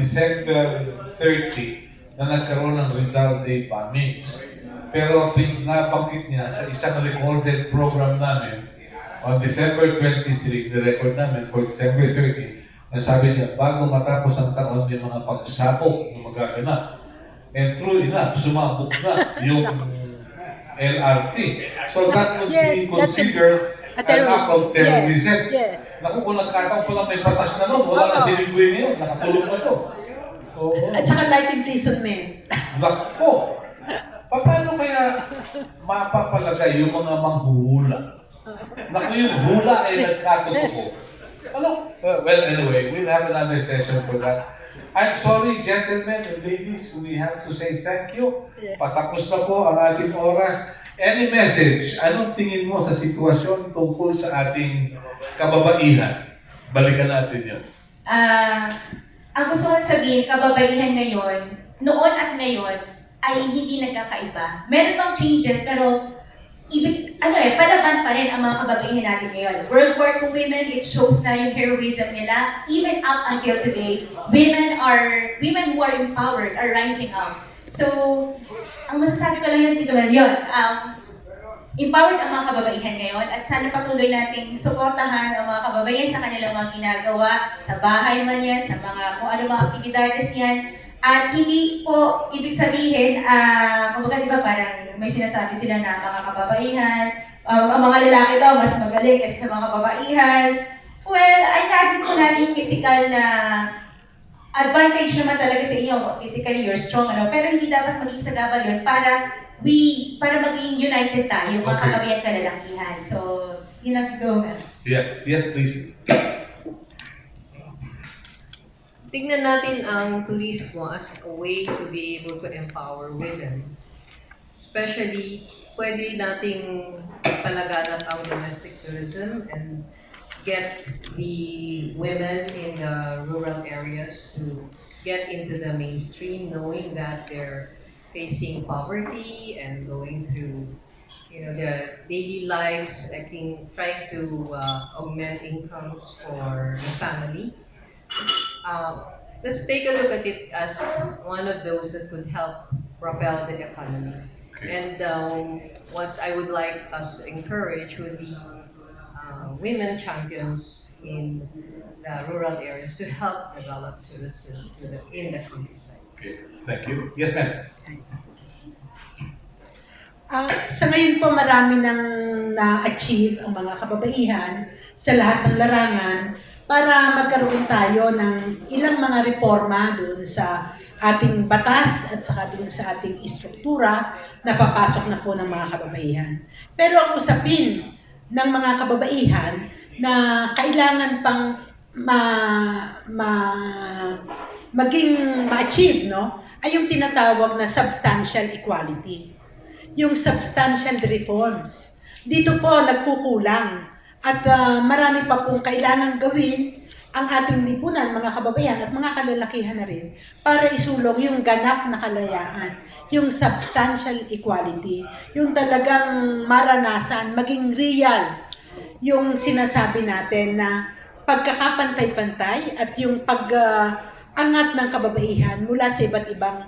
December 30 na nagkaroon ng Rizal Day bombings. Pero nabanggit niya sa isang recorded program namin on December 23, the-record namin for December 30, na sabi niya, bago matapos ang taon, may mga pagsabog na magaganap. And true enough, sumabog na yung LRT. So that was being considered an act of terrorism. Yes. Naku, kung nagkataon pa lang may batas na nun, wala na si Linggoy ngayon, nakatulog na to. At saka life imprisonment. Naku, paano kaya mapapalagay yung mga manghuhula? Naku, yung hula ay nagkatotoo. Well, anyway, we'll have another session for that. I'm sorry, gentlemen and ladies, we have to say thank you. Patapos na po ang ating oras. Any message? Anong tingin mo sa sitwasyon tungkol sa ating kababaihan? Balikan natin yun. Ang gusto kong sabihin, kababaihan ngayon, noon at ngayon, ay hindi nagkakaiba. Meron pang changes, pero palaban pa rin ang mga kababaihan natin ngayon. World War II women, it shows na yung heroism nila. Even up until today, women who are empowered are rising up. So, ang masasabi ko lang yun, Tito Mel, yun. Empowered ang mga kababaihan ngayon at sana patuloy nating suportahan ang mga kababaihan sa kanilang mga ginagawa, sa bahay man yan, sa mga kung ano mga aktibidades yan. At hindi po ibig sabihin, kumbaga di ba parang may sinasabi sila na mga kababaihan, ang mga lalaki daw mas magaling kaysa sa mga kababaihan. Well, ay natin po natin physical na advantage naman talaga sa inyo. Physically, you're strong, pero hindi dapat maging sagabal yun para maging united tayo, mga kababaihan kalalakihan. So, yun ang go. Yeah. Yes, please. Tingnan natin ang turismo as a way to be able to empower women. Especially, pwede nating palaganap ang domestic tourism and get the women in the rural areas to get into the mainstream, knowing that they're facing poverty and going through their daily lives, trying to augment incomes for the family. Let's take a look at it as one of those that could help propel the economy. And what I would like us to encourage would be women champions in the rural areas to help develop tourism in the countryside. Okay, thank you. Yes, ma'am. Sa ngayon po marami nang na-achieve ang mga kababaihan sa lahat ng larangan para magkaroon tayo ng ilang mga reforma doon sa ating batas at saka doon sa ating istruktura na papasok na po ng mga kababaihan. Pero ang usapin ng mga kababaihan na kailangan pang maging ma-achieve, ay yung tinatawag na substantial equality. Yung substantial reforms. Dito po nagkukulang at marami pa pong kailangang gawin ang ating lipunan, mga kababaihan at mga kalalakihan na rin para isulong yung ganap na kalayaan, yung substantial equality, yung talagang maranasan, maging real yung sinasabi natin na pagkakapantay-pantay at yung pag-angat ng kababaihan mula sa iba't ibang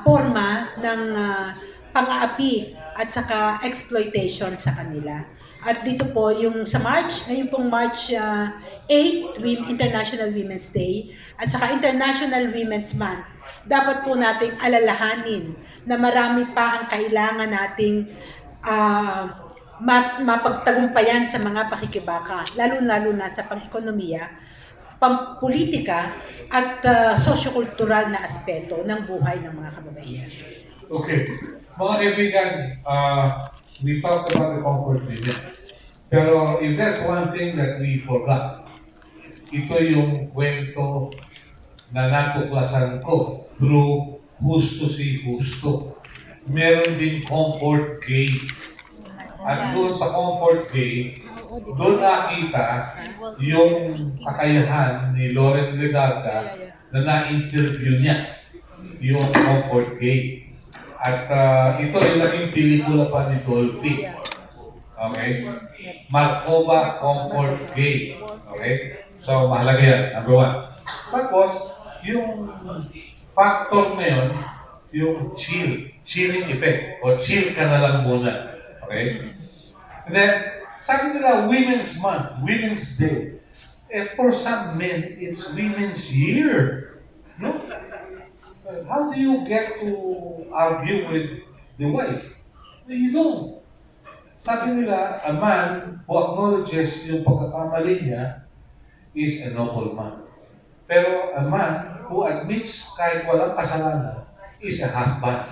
forma ng pang-aapi at saka exploitation sa kanila. At dito po yung sa March, ngayon pong March 8, International Women's Day, at saka International Women's Month, dapat po nating alalahanin na marami pa ang kailangan nating mapagtagumpayan sa mga pakikibaka, lalo-lalo na sa pang-ekonomiya, pang-politika, at sosyo-kultural na aspeto ng buhay ng mga kababaihan. Okay. Mga kaibigan, we talked about the comfort women. Pero if there's one thing that we forgot, ito yung kwento na natuklasan ko through Husto si Husto. Meron din comfort gate. At doon sa comfort gate, doon nakita yung kakayahan ni Loren Legarda na na-interview niya yung comfort gate. At ito ay naging pelikula pa ni Dolphy. Okay? Markova Comfort Gate. Okay? So, mahalaga yan. Number one. Tapos, yung factor na yun, yung chilling effect. O chill ka na lang muna. Okay? And then, sabi nila, Women's Month, Women's Day. For some men, it's Women's Year. No? How do you get to argue with the wife? You don't. Sabi nila, a man who acknowledges yung pagkakamali niya is a noble man. Pero a man who admits kahit walang kasalanan is a husband.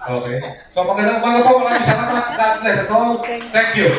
Okay? So magandang umaga po, maraming salamat. God bless us all. Thank you.